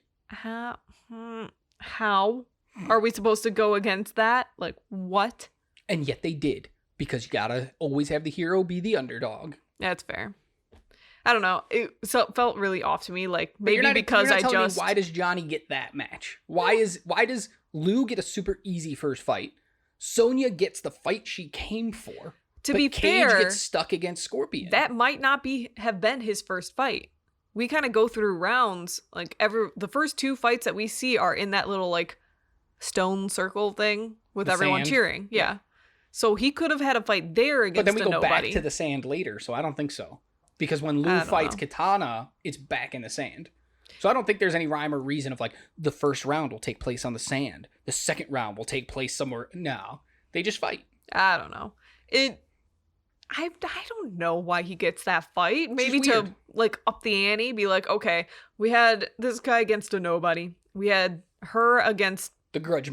how are we supposed to go against that? Like, what? And yet they did, because you gotta always have the hero be the underdog. That's fair. I don't know. It felt really off to me. Like, But maybe because you're I not telling just... me why does Johnny get that match? Why does Liu get a super easy first fight? Sonya gets the fight she came for. To but be Cage fair, gets stuck against Scorpion. that might not have been his first fight. We kind of go through rounds. Like the first 2 fights that we see are in that little like stone circle thing with The everyone sand. cheering. Yeah. So he could have had a fight there against but then we go nobody. back to the sand later, so I don't think so. Because when Liu I don't fights know. Katana, it's back in the sand. So I don't think there's any rhyme or reason of like the first round will take place on the sand. The second round will take place somewhere. No, they just fight. I don't know. I don't know why he gets that fight. Maybe to weird. like up the ante, be like, okay, we had this guy against a nobody. We had her against The grudge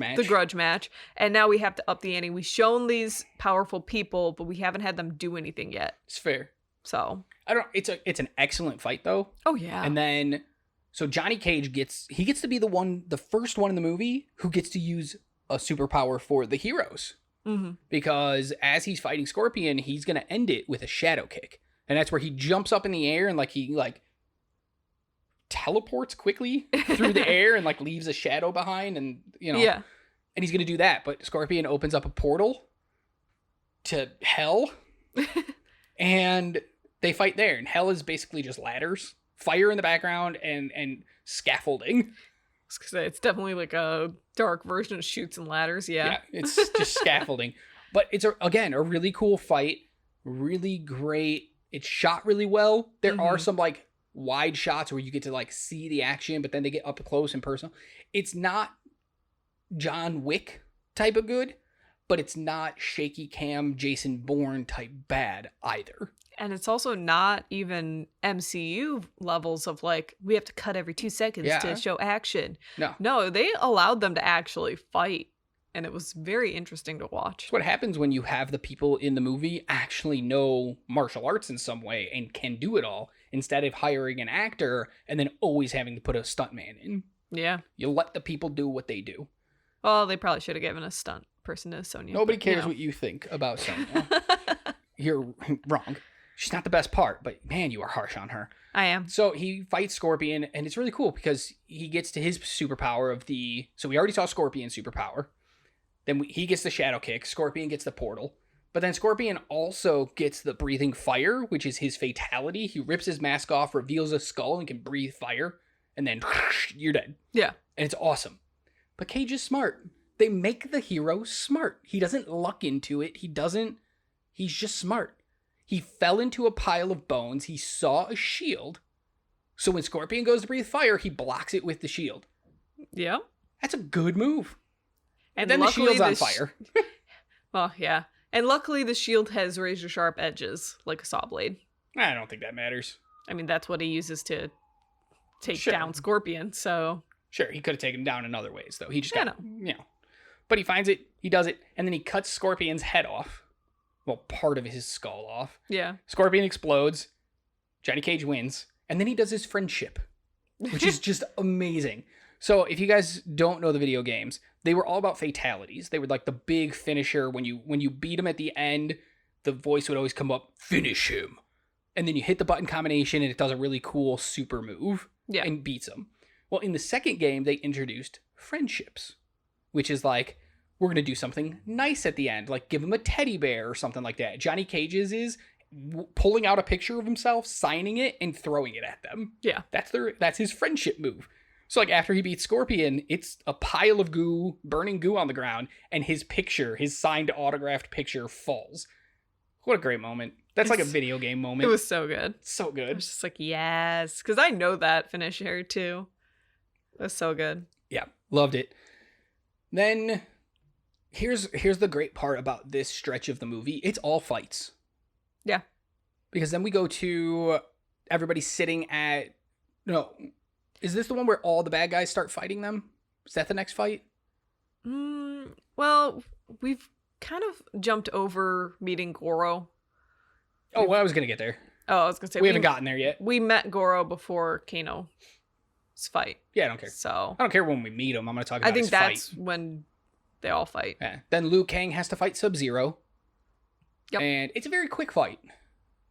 match. and now we have to up the ante. We've shown these powerful people, but we haven't had them do anything yet. It's fair. So, I don't. It's an excellent fight though. oh yeah. And then, so Johnny Cage gets to be the first one in the movie who gets to use a superpower for the heroes. Mm-hmm. Because as he's fighting Scorpion, he's gonna end it with a shadow kick, and that's where he jumps up in the air and like he like teleports quickly through the air and like leaves a shadow behind, and Yeah. and he's gonna do that. But Scorpion opens up a portal to hell, and they fight there. And hell is basically just ladders, fire in the background, and scaffolding. It's definitely like a dark version of Chutes and Ladders. Yeah. It's just scaffolding. But it's again a really cool fight, really great. It's shot really well. There are some like wide shots where you get to like see the action, but then they get up close and personal. It's not John Wick type of good, but it's not shaky cam Jason Bourne type bad either. And it's also not even MCU levels of like, we have to cut every 2 seconds to show action. No, they allowed them to actually fight. And it was very interesting to watch. It's what happens when you have the people in the movie actually know martial arts in some way and can do it all, instead of hiring an actor and then always having to put a stuntman in. Yeah. You let the people do what they do. Well, they probably should have given a stunt person to Sonya. Nobody cares what you think about Sonya. You're wrong. She's not the best part, but man, you are harsh on her. I am. So he fights Scorpion, and it's really cool because he gets to his superpower of the... So we already saw Scorpion's superpower. Then he gets the shadow kick. Scorpion gets the portal. But then Scorpion also gets the breathing fire, which is his fatality. He rips his mask off, reveals a skull, and can breathe fire. And then you're dead. Yeah. And it's awesome. But Cage is smart. They make the hero smart. He doesn't luck into it. He's just smart. He fell into a pile of bones. He saw a shield. So when Scorpion goes to breathe fire, he blocks it with the shield. Yeah. That's a good move. And then luckily the shield's on fire. Well, yeah. And luckily the shield has razor sharp edges, like a saw blade. I don't think that matters. I mean, that's what he uses to take Sure. down Scorpion, so... Sure, he could have taken him down in other ways, though. He just got, But he finds it, he does it, and then he cuts Scorpion's head off. Well, part of his skull off. Yeah. Scorpion explodes. Johnny Cage wins. And then he does his friendship, which is just amazing. So if you guys don't know the video games, they were all about fatalities. They were like the big finisher. When you beat him at the end, the voice would always come up, finish him. And then you hit the button combination and it does a really cool super move and beats him. Well, in the second game, they introduced friendships, which is like, we're going to do something nice at the end, like give him a teddy bear or something like that. Johnny Cage's is pulling out a picture of himself, signing it, and throwing it at them. Yeah. That's his friendship move. So like after he beats Scorpion, it's a pile of goo, burning goo on the ground, and his picture, his signed autographed picture falls. What a great moment. That's like a video game moment. It was so good. So I good. was just like, yes. Because I know that finisher, too. It was so good. Yeah, loved it. Then... Here's the great part about this stretch of the movie. It's all fights. Yeah. Because then we go to everybody sitting at... No. Is this the one where all the bad guys start fighting them? Is that the next fight? Well, we've kind of jumped over meeting Goro. Oh, well, I was going to get there. Oh, I was going to say... We haven't gotten there yet. We met Goro before Kano's fight. Yeah, I don't care. So... I don't care when we meet him. I'm going to talk about his fight. I think that's when... They all fight. Yeah. Then Liu Kang has to fight Sub-Zero. Yep. And it's a very quick fight.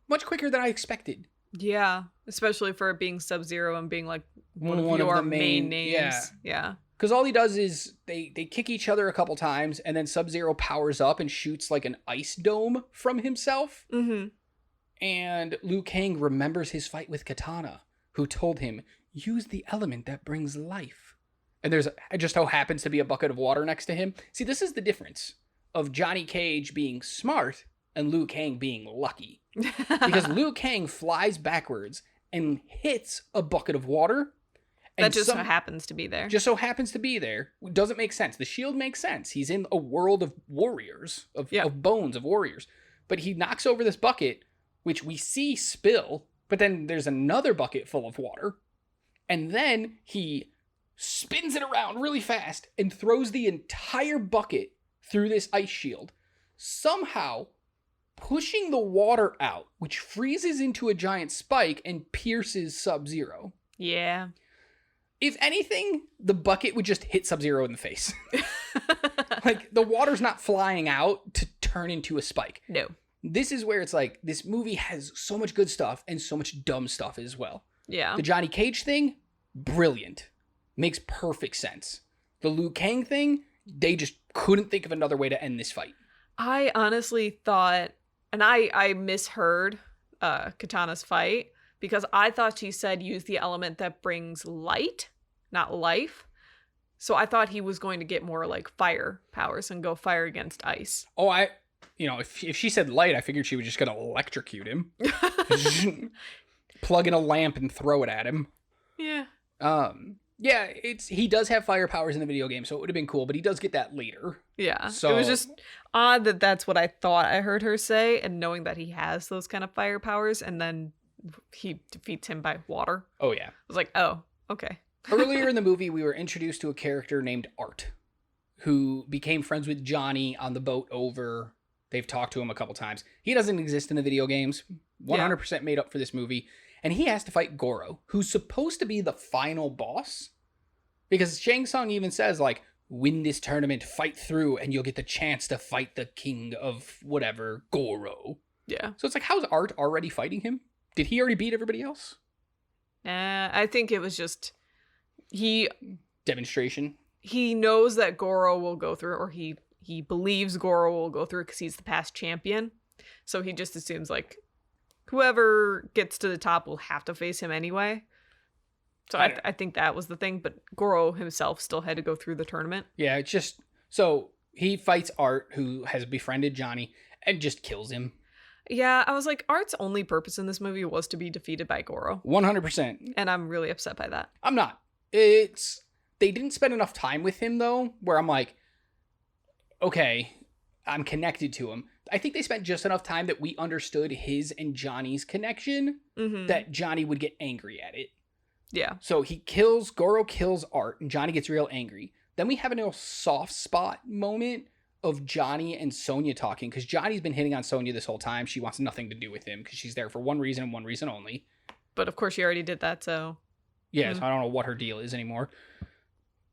Much quicker than I expected. Yeah. Especially for it being Sub-Zero and being like one of the our main names. Yeah. Yeah. Because all he does is they kick each other a couple times, and then Sub-Zero powers up and shoots like an ice dome from himself. Mm-hmm. And Liu Kang remembers his fight with Katana, who told him, use the element that brings life. And it just so happens to be a bucket of water next to him. See, this is the difference of Johnny Cage being smart and Liu Kang being lucky. Because Liu Kang flies backwards and hits a bucket of water. That just so happens to be there. Just so happens to be there. Doesn't make sense. The shield makes sense. He's in a world of warriors, of bones, of warriors. But he knocks over this bucket, which we see spill, but then there's another bucket full of water. And then he spins it around really fast and throws the entire bucket through this ice shield, somehow pushing the water out, which freezes into a giant spike and pierces Sub-Zero. Yeah. If anything, the bucket would just hit Sub-Zero in the face. Like, the water's not flying out to turn into a spike. No. This is where it's like, this movie has so much good stuff and so much dumb stuff as well. Yeah. The Johnny Cage thing, brilliant. Makes perfect sense. The Liu Kang thing, they just couldn't think of another way to end this fight. I honestly thought, and I misheard Katana's fight, because I thought she said use the element that brings light, not life. So I thought he was going to get more like fire powers and go fire against ice. Oh, if she said light, I figured she was just going to electrocute him. Plug in a lamp and throw it at him. Yeah. Yeah, he does have fire powers in the video game, so it would have been cool, but he does get that later. Yeah. So it was just odd that that's what I thought I heard her say, and knowing that he has those kind of fire powers, and then he defeats him by water. Oh, yeah. I was like, oh, okay. Earlier in the movie, we were introduced to a character named Art, who became friends with Johnny on the boat over. They've talked to him a couple times. He doesn't exist in the video games. 100% made up for this movie. And he has to fight Goro, who's supposed to be the final boss. Because Shang Tsung even says, like, win this tournament, fight through, and you'll get the chance to fight the king of whatever, Goro. Yeah. So it's like, how's Art already fighting him? Did he already beat everybody else? I think it was just demonstration. He knows that Goro will go through, or he believes Goro will go through because he's the past champion. So he just assumes, like, whoever gets to the top will have to face him anyway. So I think that was the thing, but Goro himself still had to go through the tournament. Yeah, it's just, so he fights Art, who has befriended Johnny, and just kills him. Yeah, I was like, Art's only purpose in this movie was to be defeated by Goro. 100%. And I'm really upset by that. I'm not. They didn't spend enough time with him, though, where I'm like, okay, I'm connected to him. I think they spent just enough time that we understood his and Johnny's connection, that Johnny would get angry at it. Yeah. So Goro kills Art, and Johnny gets real angry. Then we have a little soft spot moment of Johnny and Sonya talking, because Johnny's been hitting on Sonya this whole time. She wants nothing to do with him, because she's there for one reason and one reason only. But of course she already did that, so... Yeah, so I don't know what her deal is anymore.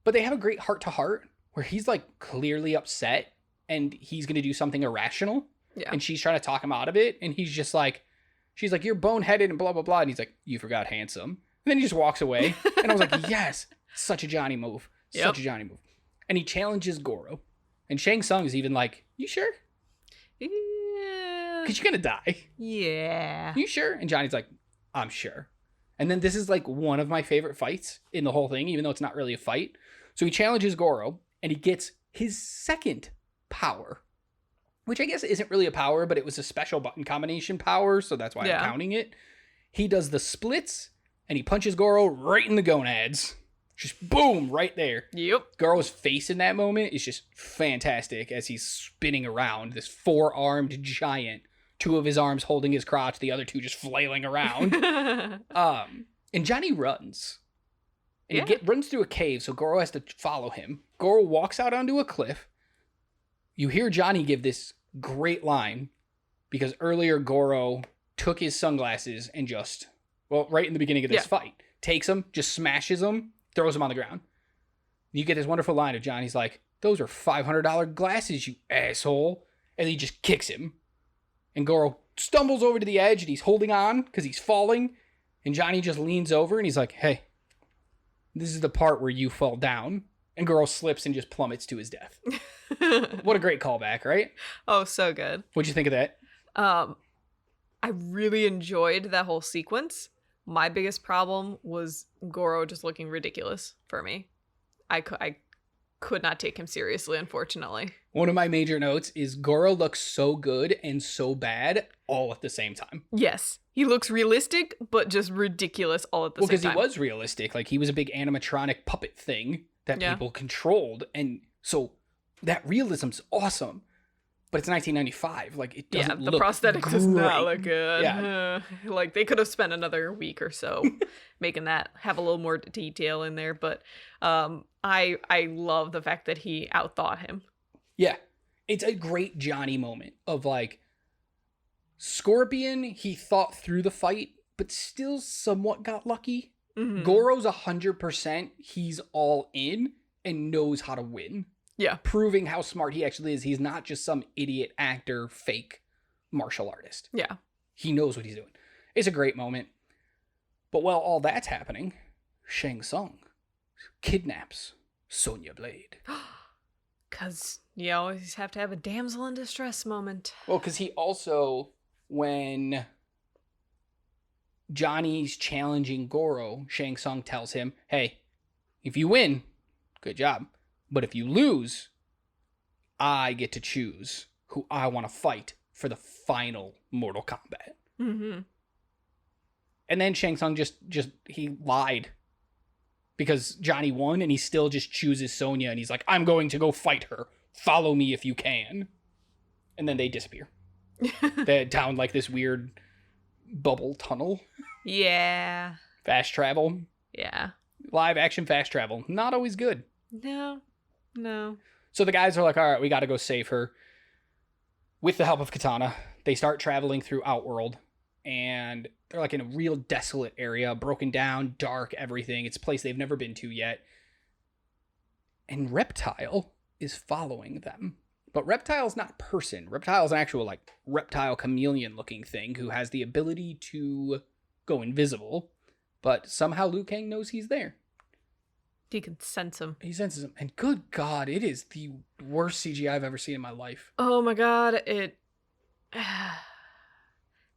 But they have a great heart-to-heart, where he's, like, clearly upset, and he's going to do something irrational. Yeah. And she's trying to talk him out of it, and he's just like, she's like, you're boneheaded and blah, blah, blah. And he's like, you forgot handsome. And then he just walks away. And I was like, yes, such a Johnny move. Such a Johnny move. And he challenges Goro. And Shang Tsung is even like, you sure? Yeah. Because you're going to die. Yeah. You sure? And Johnny's like, I'm sure. And then this is like one of my favorite fights in the whole thing, even though it's not really a fight. So he challenges Goro, and he gets his second power, which I guess isn't really a power, but it was a special button combination power, so that's why I'm counting it. He does the splits, and he punches Goro right in the gonads. Just boom, right there. Yep. Goro's face in that moment is just fantastic as he's spinning around, this four-armed giant. Two of his arms holding his crotch, the other two just flailing around. And Johnny runs. And he runs through a cave, so Goro has to follow him. Goro walks out onto a cliff. You hear Johnny give this great line, because earlier Goro took his sunglasses and just, well, right in the beginning of this fight, takes them, just smashes them, throws them on the ground. You get this wonderful line of Johnny's like, those are $500 glasses, you asshole. And he just kicks him. And Goro stumbles over to the edge, and he's holding on because he's falling. And Johnny just leans over, and he's like, hey, this is the part where you fall down. And Goro slips and just plummets to his death. What a great callback, right? Oh, so good. What'd you think of that? I really enjoyed that whole sequence. My biggest problem was Goro just looking ridiculous for me. I could not take him seriously, unfortunately. One of my major notes is Goro looks so good and so bad all at the same time. Yes. He looks realistic, but just ridiculous all at the same time. Well, because he was realistic. Like, he was a big animatronic puppet thing that people controlled. And so that realism's awesome. But it's 1995. Like, it doesn't look the prosthetics great. does not look good. Yeah. Like, they could have spent another week or so making that have a little more detail in there. But I love the fact that he outthought him. Yeah. It's a great Johnny moment of, like, Scorpion, he thought through the fight, but still somewhat got lucky. Mm-hmm. Goro's 100%. He's all in and knows how to win. Yeah. Proving how smart he actually is. He's not just some idiot actor, fake martial artist. Yeah. He knows what he's doing. It's a great moment. But while all that's happening, Shang Tsung kidnaps Sonya Blade. Because you always have to have a damsel in distress moment. Well, because he also, when Johnny's challenging Goro, Shang Tsung tells him, hey, if you win, good job. But if you lose, I get to choose who I want to fight for the final Mortal Kombat. Mm-hmm. And then Shang Tsung he lied. Because Johnny won, and he still just chooses Sonya, and he's like, I'm going to go fight her. Follow me if you can. And then they disappear. They're down like this weird bubble tunnel. Yeah. Fast travel. Yeah. Live action fast travel. Not always good. No. So the guys are like, all right, we got to go save her. With the help of Katana, they start traveling through Outworld. And they're like in a real desolate area, broken down, dark, everything. It's a place they've never been to yet. And Reptile is following them. But Reptile's not a person. Reptile's an actual, like, reptile chameleon-looking thing who has the ability to go invisible. But somehow Liu Kang knows he's there. He can sense him. He senses him. And good God, it is the worst CGI I've ever seen in my life. Oh my God,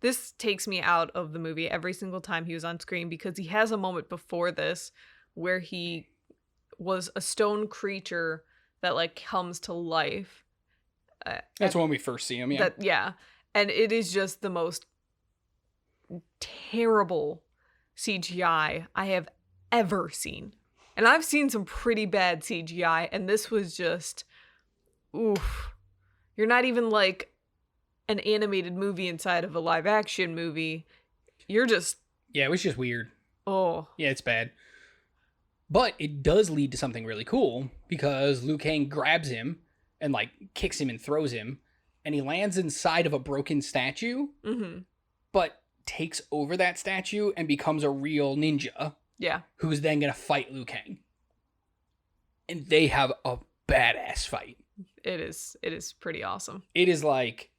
This takes me out of the movie every single time he was on screen, because he has a moment before this where he was a stone creature that, like, comes to life. That's when we first see him, yeah. Yeah. And it is just the most terrible CGI I have ever seen. And I've seen some pretty bad CGI, and this was just, oof. You're not even, like, an animated movie inside of a live action movie. You're just... Yeah, it was just weird. Oh. Yeah, it's bad. But it does lead to something really cool, because Liu Kang grabs him and, like, kicks him and throws him, and he lands inside of a broken statue, but takes over that statue and becomes a real ninja. Yeah. Who's then going to fight Liu Kang. And they have a badass fight. It is pretty awesome. It is, like,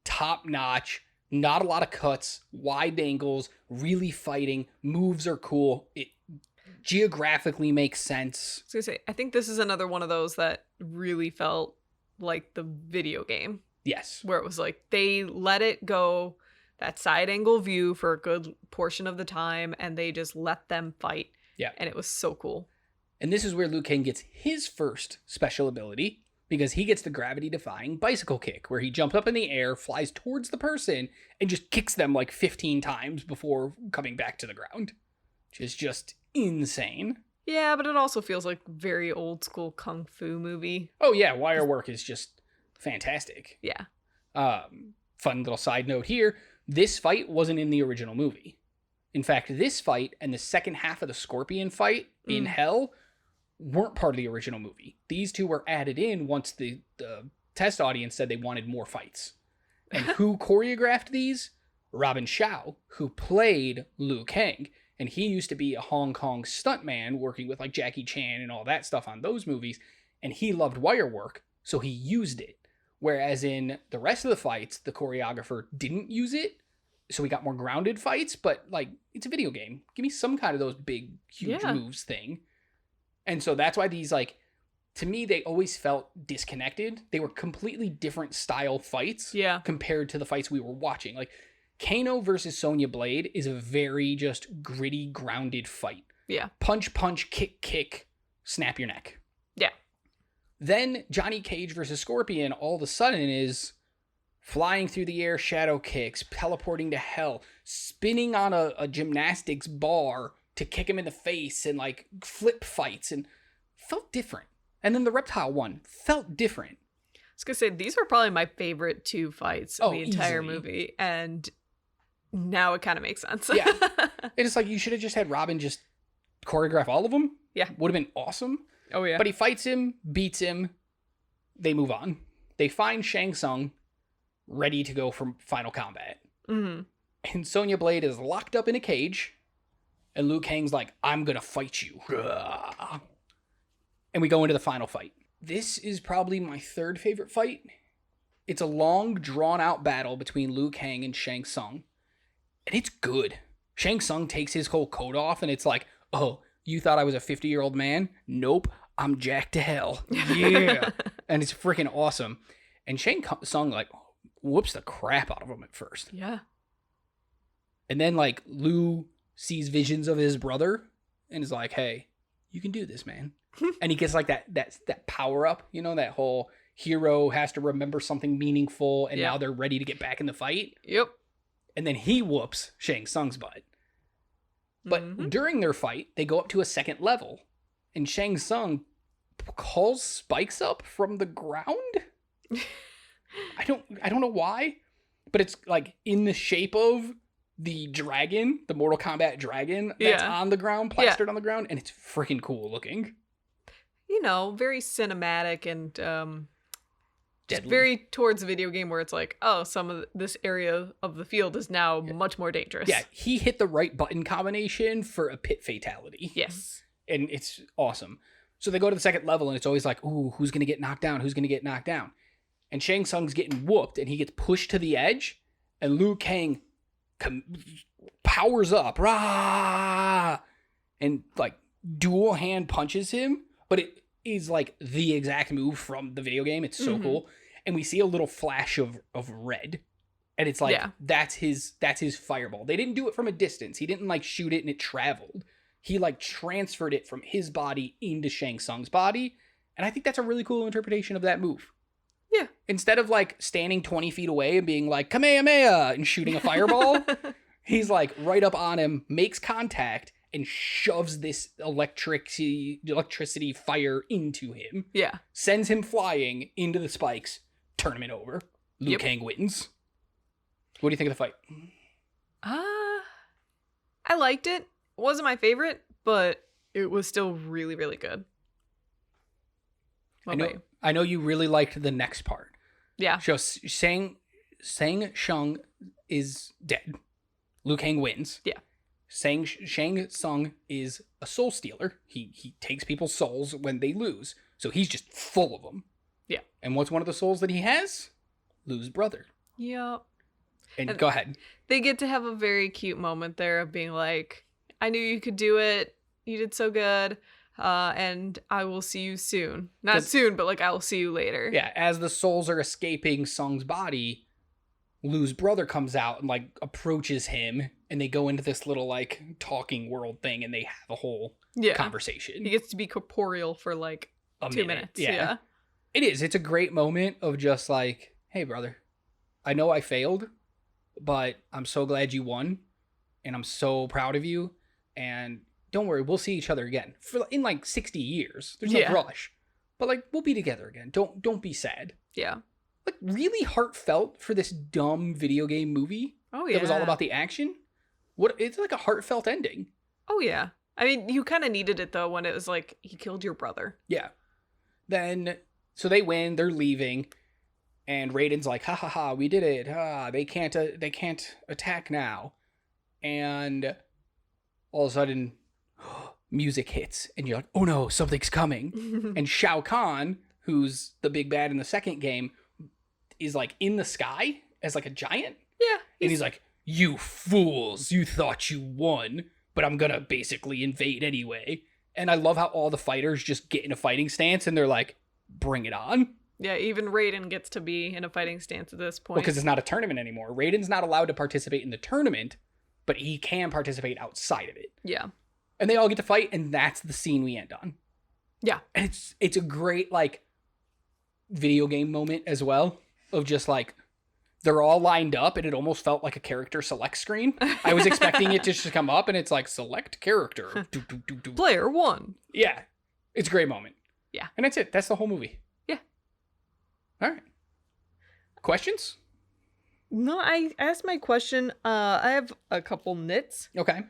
top notch, not a lot of cuts, wide angles, really fighting, moves are cool. It geographically makes sense. I was gonna say, I think this is another one of those that really felt like the video game. Yes. Where it was like, they let it go, that side angle view for a good portion of the time, and they just let them fight. Yeah. And it was so cool. And this is where Liu Kang gets his first special ability, because he gets the gravity-defying bicycle kick, where he jumps up in the air, flies towards the person, and just kicks them like 15 times before coming back to the ground. Which is just insane. Yeah, but it also feels like very old school kung fu movie. Oh yeah, wire work is just fantastic. Yeah. Fun little side note here, this fight wasn't in the original movie. In fact, this fight and the second half of the Scorpion fight in Hell weren't part of the original movie. These two were added in once the test audience said they wanted more fights. And who choreographed these? Robin Shao, who played Liu Kang. And he used to be a Hong Kong stuntman working with, like, Jackie Chan and all that stuff on those movies. And he loved wire work, so he used it. Whereas in the rest of the fights, the choreographer didn't use it. So we got more grounded fights, but, like, it's a video game. Give me some kind of those big, huge moves thing. And so that's why these, like, to me, they always felt disconnected. They were completely different style fights compared to the fights we were watching. Like, Kano versus Sonya Blade is a very just gritty, grounded fight. Yeah. Punch, punch, kick, kick, snap your neck. Yeah. Then Johnny Cage versus Scorpion all of a sudden is flying through the air, shadow kicks, teleporting to hell, spinning on a gymnastics bar to kick him in the face, and like flip fights, and felt different. And then the reptile one felt different. I was gonna say, these were probably my favorite 2 fights in the entire easily. movie, and now it kind of makes sense. Yeah. It's like, you should have just had Robin just choreograph all of them. Yeah. Would have been awesome. Oh, yeah. But he fights him, beats him, they move on. They find Shang Tsung ready to go for final combat. Mm-hmm. And Sonya Blade is locked up in a cage, and Liu Kang's like, I'm gonna fight you. And we go into the final fight. This is probably my 3rd favorite fight. It's a long, drawn-out battle between Liu Kang and Shang Tsung. And it's good. Shang Tsung takes his whole coat off, and it's like, oh, you thought I was a 50-year-old man? Nope, I'm jacked to hell. Yeah. And it's freaking awesome. And Shang Tsung, like, whoops the crap out of him at first. Yeah. And then, like, Liu sees visions of his brother and is like, hey, you can do this, man. And he gets, like, that power up, you know, that whole hero has to remember something meaningful, and now they're ready to get back in the fight. Yep. And then he whoops Shang Tsung's butt. But during their fight, they go up to a 2nd level, and Shang Tsung calls spikes up from the ground. I don't know why, but it's like in the shape of the dragon, the Mortal Kombat dragon that's on the ground, plastered on the ground, and it's freaking cool looking. You know, very cinematic and just Deadly. very towards a video game where it's like, oh, some of this area of the field is now much more dangerous. Yeah, he hit the right button combination for a pit fatality. Yes. And it's awesome. So they go to the 2nd level, and it's always like, ooh, who's going to get knocked down? Who's going to get knocked down? And Shang Tsung's getting whooped, and he gets pushed to the edge, and Liu Kang powers up, rah, and like dual hand punches him, but it is like the exact move from the video game. It's so cool. And we see a little flash of red, and it's like, that's his fireball. They didn't do it from a distance. He didn't like shoot it and it traveled. He like transferred it from his body into Shang Tsung's body. And I think that's a really cool interpretation of that move. Yeah. Instead of like standing 20 feet away and being like, Kamehameha, and shooting a fireball, he's like right up on him, makes contact, and shoves this electricity fire into him. Yeah. Sends him flying into the spikes. Tournament over. Liu Kang wins. What do you think of the fight? I liked it. It wasn't my favorite, but it was still really, really good. I know you really liked the next part. Yeah. So Shang Tsung is dead. Liu Kang wins. Yeah. Shang Tsung is a soul stealer. He takes people's souls when they lose. So he's just full of them. Yeah. And what's one of the souls that he has? Liu's brother. Yep. And go ahead. They get to have a very cute moment there of being like, I knew you could do it. You did so good. And I will see you soon. Not soon, but like, I will see you later. Yeah. As the souls are escaping Sung's body, Liu's brother comes out and like approaches him, and they go into this little like talking world thing, and they have a whole conversation. He gets to be corporeal for like 2 minutes. Yeah. It is. It's a great moment of just like, hey, brother, I know I failed, but I'm so glad you won, and I'm so proud of you. And don't worry, we'll see each other again in like 60 years. There's no rush, but like we'll be together again. Don't be sad. Yeah. Like really heartfelt for this dumb video game movie. Oh yeah. That was all about the action. It's like a heartfelt ending. Oh yeah. I mean, you kind of needed it though when it was like he killed your brother. Yeah. Then so they win. They're leaving, and Raiden's like, "Ha ha ha! We did it! They can't attack now." And all of a sudden, music hits, and you're like, "Oh no, something's coming!" And Shao Kahn, who's the big bad in the second game, is like in the sky as like a giant. Yeah. And he's like, "You fools! You thought you won, but I'm gonna basically invade anyway." And I love how all the fighters just get in a fighting stance and they're like, bring it on. Yeah, even Raiden gets to be in a fighting stance at this point. Well, because it's not a tournament anymore. Raiden's not allowed to participate in the tournament, but he can participate outside of it. Yeah. And they all get to fight, and that's the scene we end on. Yeah. And it's a great, like, video game moment as well, of just, like, they're all lined up, and it almost felt like a character select screen. I was expecting it to just come up, and it's like, select character. Player 1. Yeah. It's a great moment. Yeah. And that's it. That's the whole movie. Yeah. All right. Questions? No, I asked my question. I have a couple nits. Okay.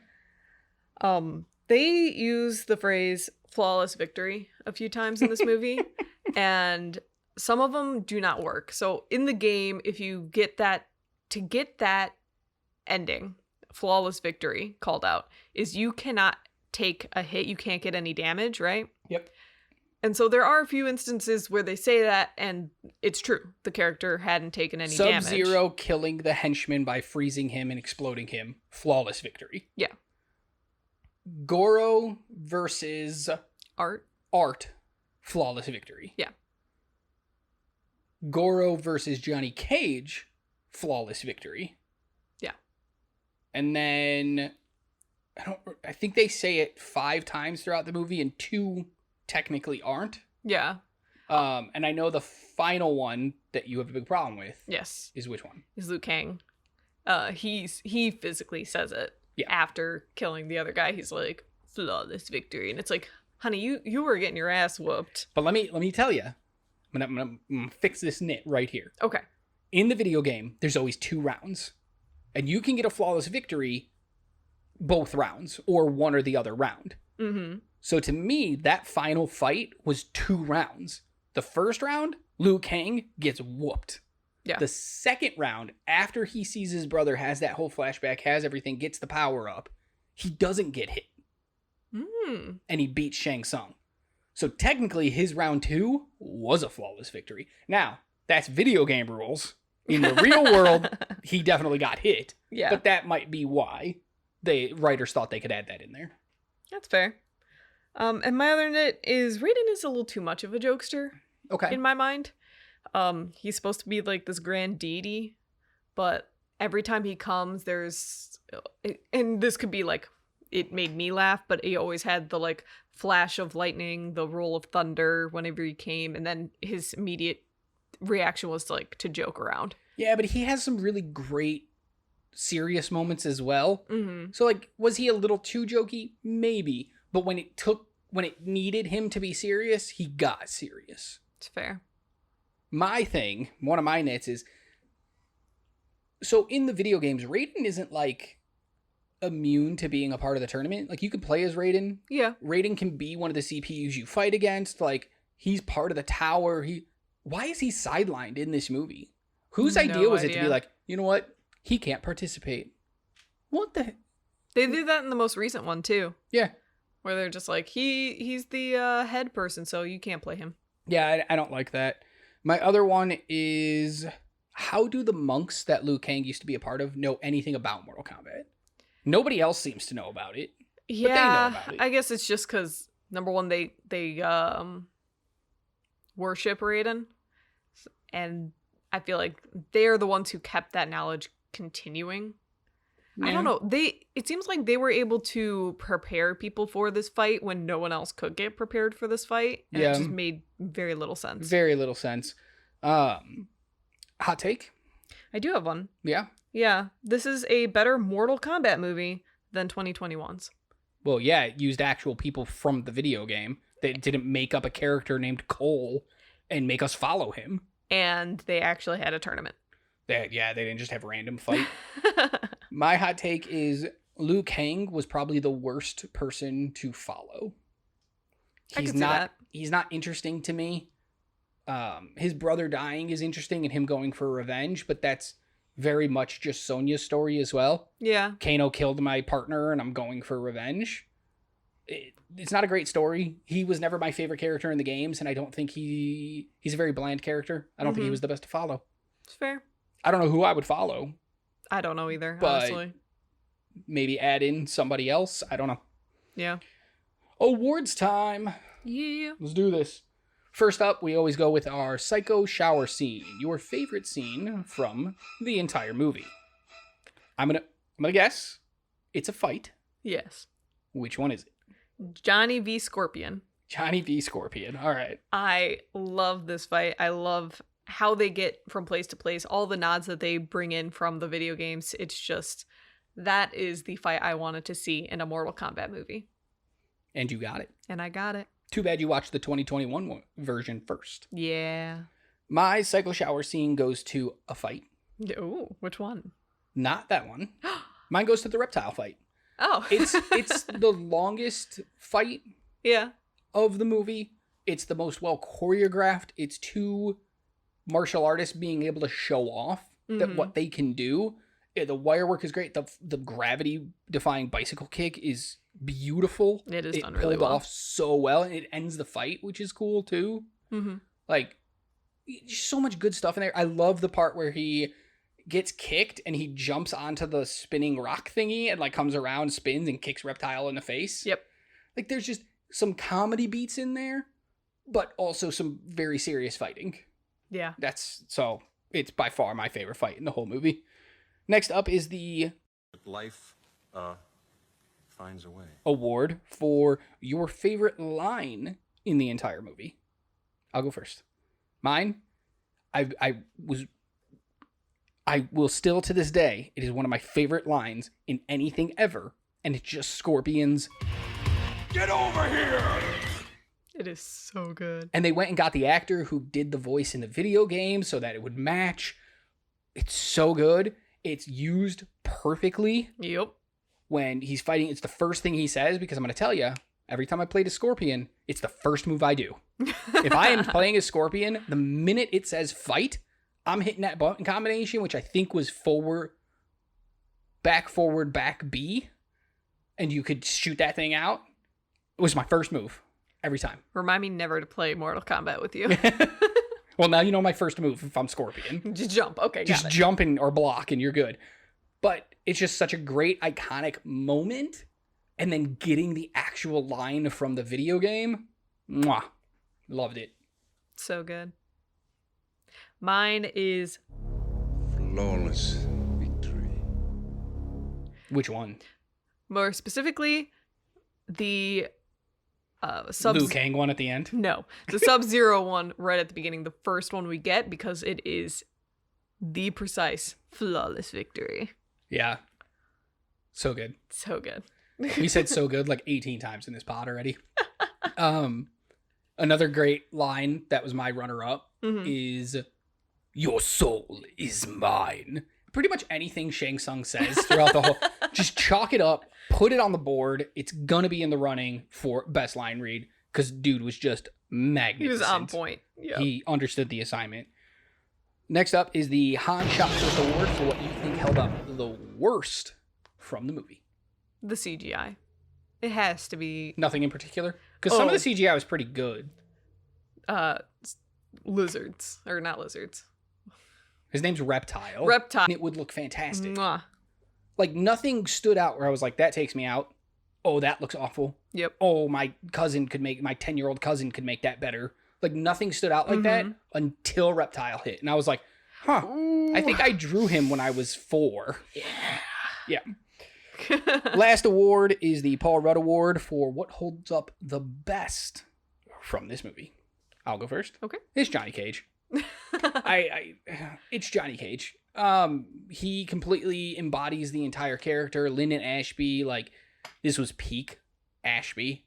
They use the phrase flawless victory a few times in this movie, and some of them do not work. So in the game, if you get that ending, flawless victory called out, is you cannot take a hit, you can't get any damage, right? Yep. And so there are a few instances where they say that, and it's true. The character hadn't taken any damage. Sub-Zero killing the henchman by freezing him and exploding him. Flawless victory. Yeah. Goro versus Art. Flawless victory. Yeah. Goro versus Johnny Cage. Flawless victory. Yeah. And then I think they say it 5 times throughout the movie, and 2 technically aren't. Yeah. And I know the final one that you have a big problem with. Yes. Is which one? Is Liu Kang. He physically says it. Yeah. After killing the other guy, he's like, flawless victory. And it's like, honey, you were getting your ass whooped. But let me tell you, I'm gonna fix this nit right here. Okay. In the video game, there's always 2 rounds. And you can get a flawless victory both rounds, or one or the other round. Mm-hmm. So to me, that final fight was 2 rounds. The first round, Liu Kang gets whooped. Yeah. The second round, after he sees his brother, has that whole flashback, has everything, gets the power up, he doesn't get hit. Mm. And he beats Shang Tsung. So technically, his round 2 was a flawless victory. Now, that's video game rules. In the real world, he definitely got hit. Yeah. But that might be why the writers thought they could add that in there. That's fair. And my other nit is Raiden is a little too much of a jokester. Okay. In my mind. He's supposed to be like this grand deity, but every time he comes, and this could be like, it made me laugh, but he always had the like flash of lightning, the roll of thunder whenever he came, and then his immediate reaction was like to joke around. Yeah, but he has some really great serious moments as well. Mm-hmm. So like, was he a little too jokey? Maybe. But when it needed him to be serious, he got serious. It's fair. One of my nits is, so in the video games, Raiden isn't like immune to being a part of the tournament. Like, you can play as Raiden. Yeah. Raiden can be one of the CPUs you fight against. Like, he's part of the tower. Why is he sidelined in this movie? Whose idea was it to be like, you know what? He can't participate. What the? They did that in the most recent one too. Yeah. Where they're just like, he's the head person, so you can't play him. Yeah, I don't like that. My other one is, how do the monks that Liu Kang used to be a part of know anything about Mortal Kombat? Nobody else seems to know about it. Yeah, but they know about it. I guess it's just because, number one, they worship Raiden, and I feel like they're the ones who kept that knowledge continuing. Yeah. I don't know. It seems like they were able to prepare people for this fight when no one else could get prepared for this fight. And Yeah. It just made very little sense. Very little sense. Hot take? I do have one. Yeah. Yeah. This is a better Mortal Kombat movie than 2021's. Well, yeah, it used actual people from the video game. They didn't make up a character named Cole and make us follow him. And they actually had a tournament. They didn't just have a random fight. My hot take is Liu Kang was probably the worst person to follow. I can see that. He's not interesting to me. His brother dying is interesting and him going for revenge, but that's very much just Sonya's story as well. Yeah. Kano killed my partner and I'm going for revenge. It's not a great story. He was never my favorite character in the games, and I don't think he's a very bland character. I don't think he was the best to follow. It's fair. I don't know who I would follow. I don't know either, But honestly. maybe add in somebody else. I don't know. Yeah. Awards time. Yeah. Let's do this. First up, we always go with our psycho shower scene. Your favorite scene from the entire movie. I'm gonna guess it's a fight. Yes. Which one is it? Johnny v. Scorpion. Johnny v. Scorpion. All right. I love this fight. I love how they get from place to place, all the nods that they bring in from the video games. It's just, that is the fight I wanted to see in a Mortal Kombat movie. And you got it. And I got it. Too bad you watched the 2021 version first. Yeah. My psycho shower scene goes to a fight. Oh, which one? Not that one. Mine goes to the reptile fight. Oh. It's the longest fight yeah. of the movie. It's the most well choreographed. It's two martial artists being able to show off that what they can do. Yeah, the wire work is great. The gravity defying bicycle kick is beautiful. It is done pulled really well. off so well, and it ends the fight, which is cool too. Like, just so much good stuff in there. I love the part where he gets kicked and he jumps onto the spinning rock thingy and like comes around, spins, and kicks Reptile in the face. Yep. Like, there's just some comedy beats in there, but also some very serious fighting. Yeah. So it's by far my favorite fight in the whole movie. Next up is the life finds a way. award for your favorite line in the entire movie. I'll go first. Mine, I will still to this day, it is one of my favorite lines in anything ever, and it's just Scorpion's "Get over here!" It is so good. And they went and got the actor who did the voice in the video game so that it would match. It's so good. It's used perfectly. Yep. When he's fighting, it's the first thing he says, because I'm going to tell you, every time I played a Scorpion, it's the first move I do. If I am playing a Scorpion, the minute it says fight, I'm hitting that button combination, which I think was forward, back, B, and you could shoot that thing out. It was my first move every time. Remind me never to play Mortal Kombat with you. Well, now you know my first move if I'm Scorpion. Just jump. Okay, Just got it. jump or block and you're good. But it's just such a great, iconic moment. And then getting the actual line from the video game. Mwah. Loved it. So good. Mine is Flawless victory. Which one? more specifically the Liu Kang one at the end? No, the Sub-Zero one right at the beginning, the first one we get, because it is the precise flawless victory. Yeah. So good. So good. We said so good like 18 times in this pod already. Another great line that was my runner-up is, "Your soul is mine." Pretty much anything Shang Tsung says throughout the whole, just chalk it up, put it on the board. It's gonna be in the running for best line read, because dude was just magnificent. He was on point. Yeah. He understood the assignment. Next up is the Han Shopkirk Award for what you think held up the worst from the movie. The CGI. It has to be Nothing in particular? Because some of the CGI was pretty good. lizards. Or not lizards. His name's Reptile. Reptile. And it would look fantastic. Mwah. Like, nothing stood out where I was like, that takes me out. Oh, that looks awful. Yep. Oh, my 10-year-old cousin could make that better. Like, nothing stood out like that until Reptile hit. And I was like, huh, I think I drew him when I was 4. Yeah. Last award is the Paul Rudd Award for what holds up the best from this movie. I'll go first. Okay. It's Johnny Cage. It's Johnny Cage. He completely embodies the entire character. Lyndon Ashby, like, this was peak Ashby.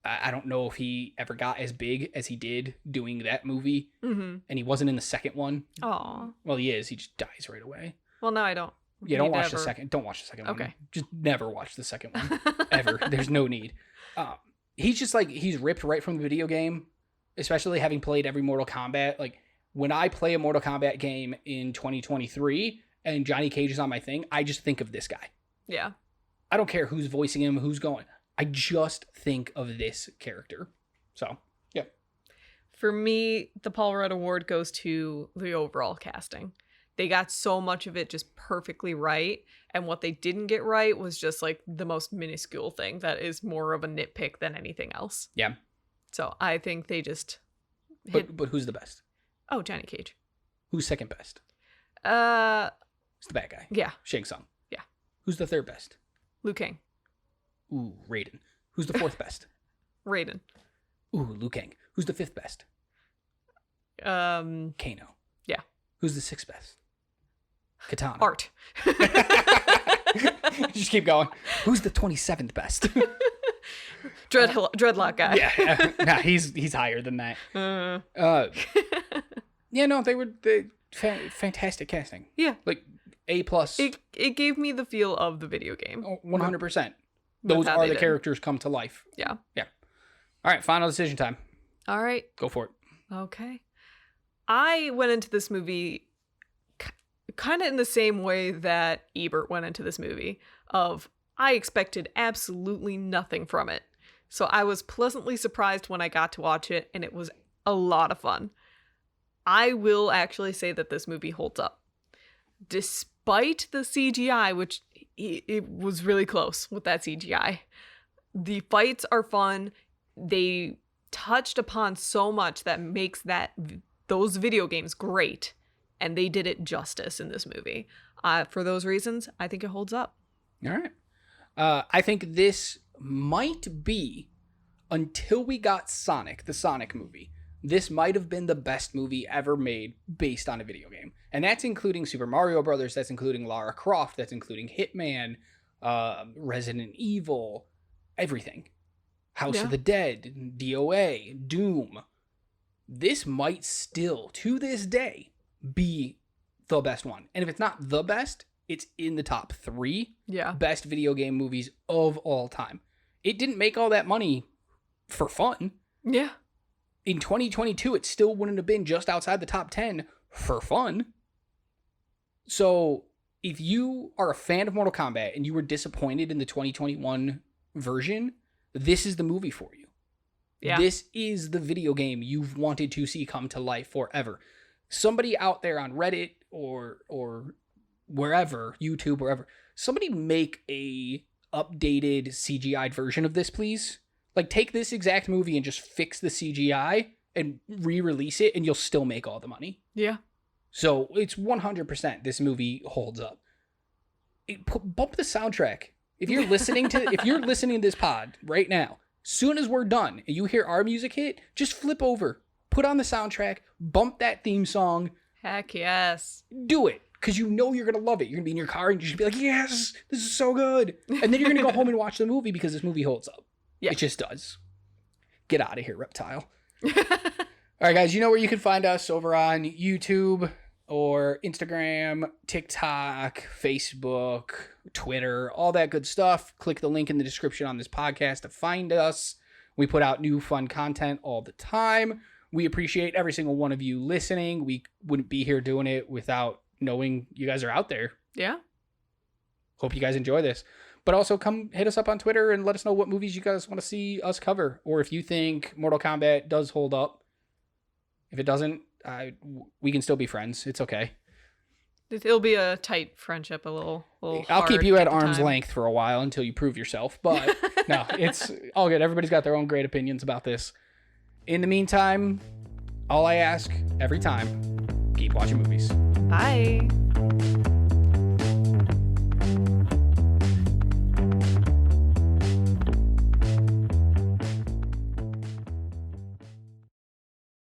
I don't know if he ever got as big as he did doing that movie. And he wasn't in the second one. Aw. Well, he is. He just dies right away. Well, no, I don't. Yeah, don't watch the second one. Okay. Just never watch the second one. Ever. There's no need. He's just like, he's ripped right from the video game, especially having played every Mortal Kombat. Like, when I play a Mortal Kombat game in 2023 and Johnny Cage is on my thing, I just think of this guy. Yeah. I don't care who's voicing him, who's going. I just think of this character. So, yeah. For me, the Paul Rudd Award goes to the overall casting. they got so much of it just perfectly right. And what they didn't get right was just like the most minuscule thing that is more of a nitpick than anything else. Yeah. So I think they just hit... But who's the best? Oh, Johnny Cage. Who's second best? Who's the bad guy? Yeah. Shang Tsung. Yeah. Who's the third best? Liu Kang. Ooh, Raiden. Who's the fourth best? Raiden. Ooh, Liu Kang. Who's the fifth best? Kano. Yeah. Who's the sixth best? Katana. Art. Just keep going. Who's the 27th best? Dreadlock guy. Yeah. Nah, he's higher than that. Yeah, no, they were fantastic casting. Yeah. Like A+. It gave me the feel of the video game. 100%. Those how are they the did. characters come to life. Yeah. Yeah. All right, final decision time. All right. Go for it. Okay. I went into this movie kind of in the same way that Ebert went into this movie of I expected absolutely nothing from it. So I was pleasantly surprised when I got to watch it, and it was a lot of fun. I will actually say that this movie holds up. Despite the CGI, which it was really close with that CGI. The fights are fun. They touched upon so much that makes those video games great, and they did it justice in this movie. For those reasons, I think it holds up. All right. I think this might be, until we got Sonic, the Sonic movie, this might have been the best movie ever made based on a video game. And that's including Super Mario Brothers, that's including Lara Croft, that's including Hitman, Resident Evil, everything. House of the Dead, DOA, Doom. This might still, to this day, be the best one. And if it's not the best, it's in the top 3 best video game movies of all time. It didn't make all that money for fun. Yeah. In 2022, it still wouldn't have been just outside the top 10 for fun. So if you are a fan of Mortal Kombat and you were disappointed in the 2021 version, this is the movie for you. Yeah. This is the video game you've wanted to see come to life forever. Somebody out there on Reddit or wherever, YouTube, wherever, somebody make a updated CGI version of this, please. Like, take this exact movie and just fix the CGI and re-release it, and you'll still make all the money. Yeah. So it's 100% this movie holds up. Bump the soundtrack. If you're listening to this pod right now, soon as we're done and you hear our music hit, just flip over, put on the soundtrack, bump that theme song. Heck yes. Do it, because you know you're going to love it. You're going to be in your car and you're going to be like, yes, this is so good. And then you're going to go home and watch the movie because this movie holds up. Yeah. It just does. Get out of here, reptile. All right, guys, you know where you can find us over on YouTube or Instagram, TikTok, Facebook, Twitter, all that good stuff. Click the link in the description on this podcast to find us. We put out new fun content all the time. We appreciate every single one of you listening. We wouldn't be here doing it without knowing you guys are out there. Yeah. Hope you guys enjoy this. But also come hit us up on Twitter and let us know what movies you guys want to see us cover. Or if you think Mortal Kombat does hold up. If it doesn't, we can still be friends. It's okay. It'll be a tight friendship, a little I'll keep you at arm's length for a while until you prove yourself. But no, it's all good. Everybody's got their own great opinions about this. In the meantime, all I ask every time, keep watching movies. Bye.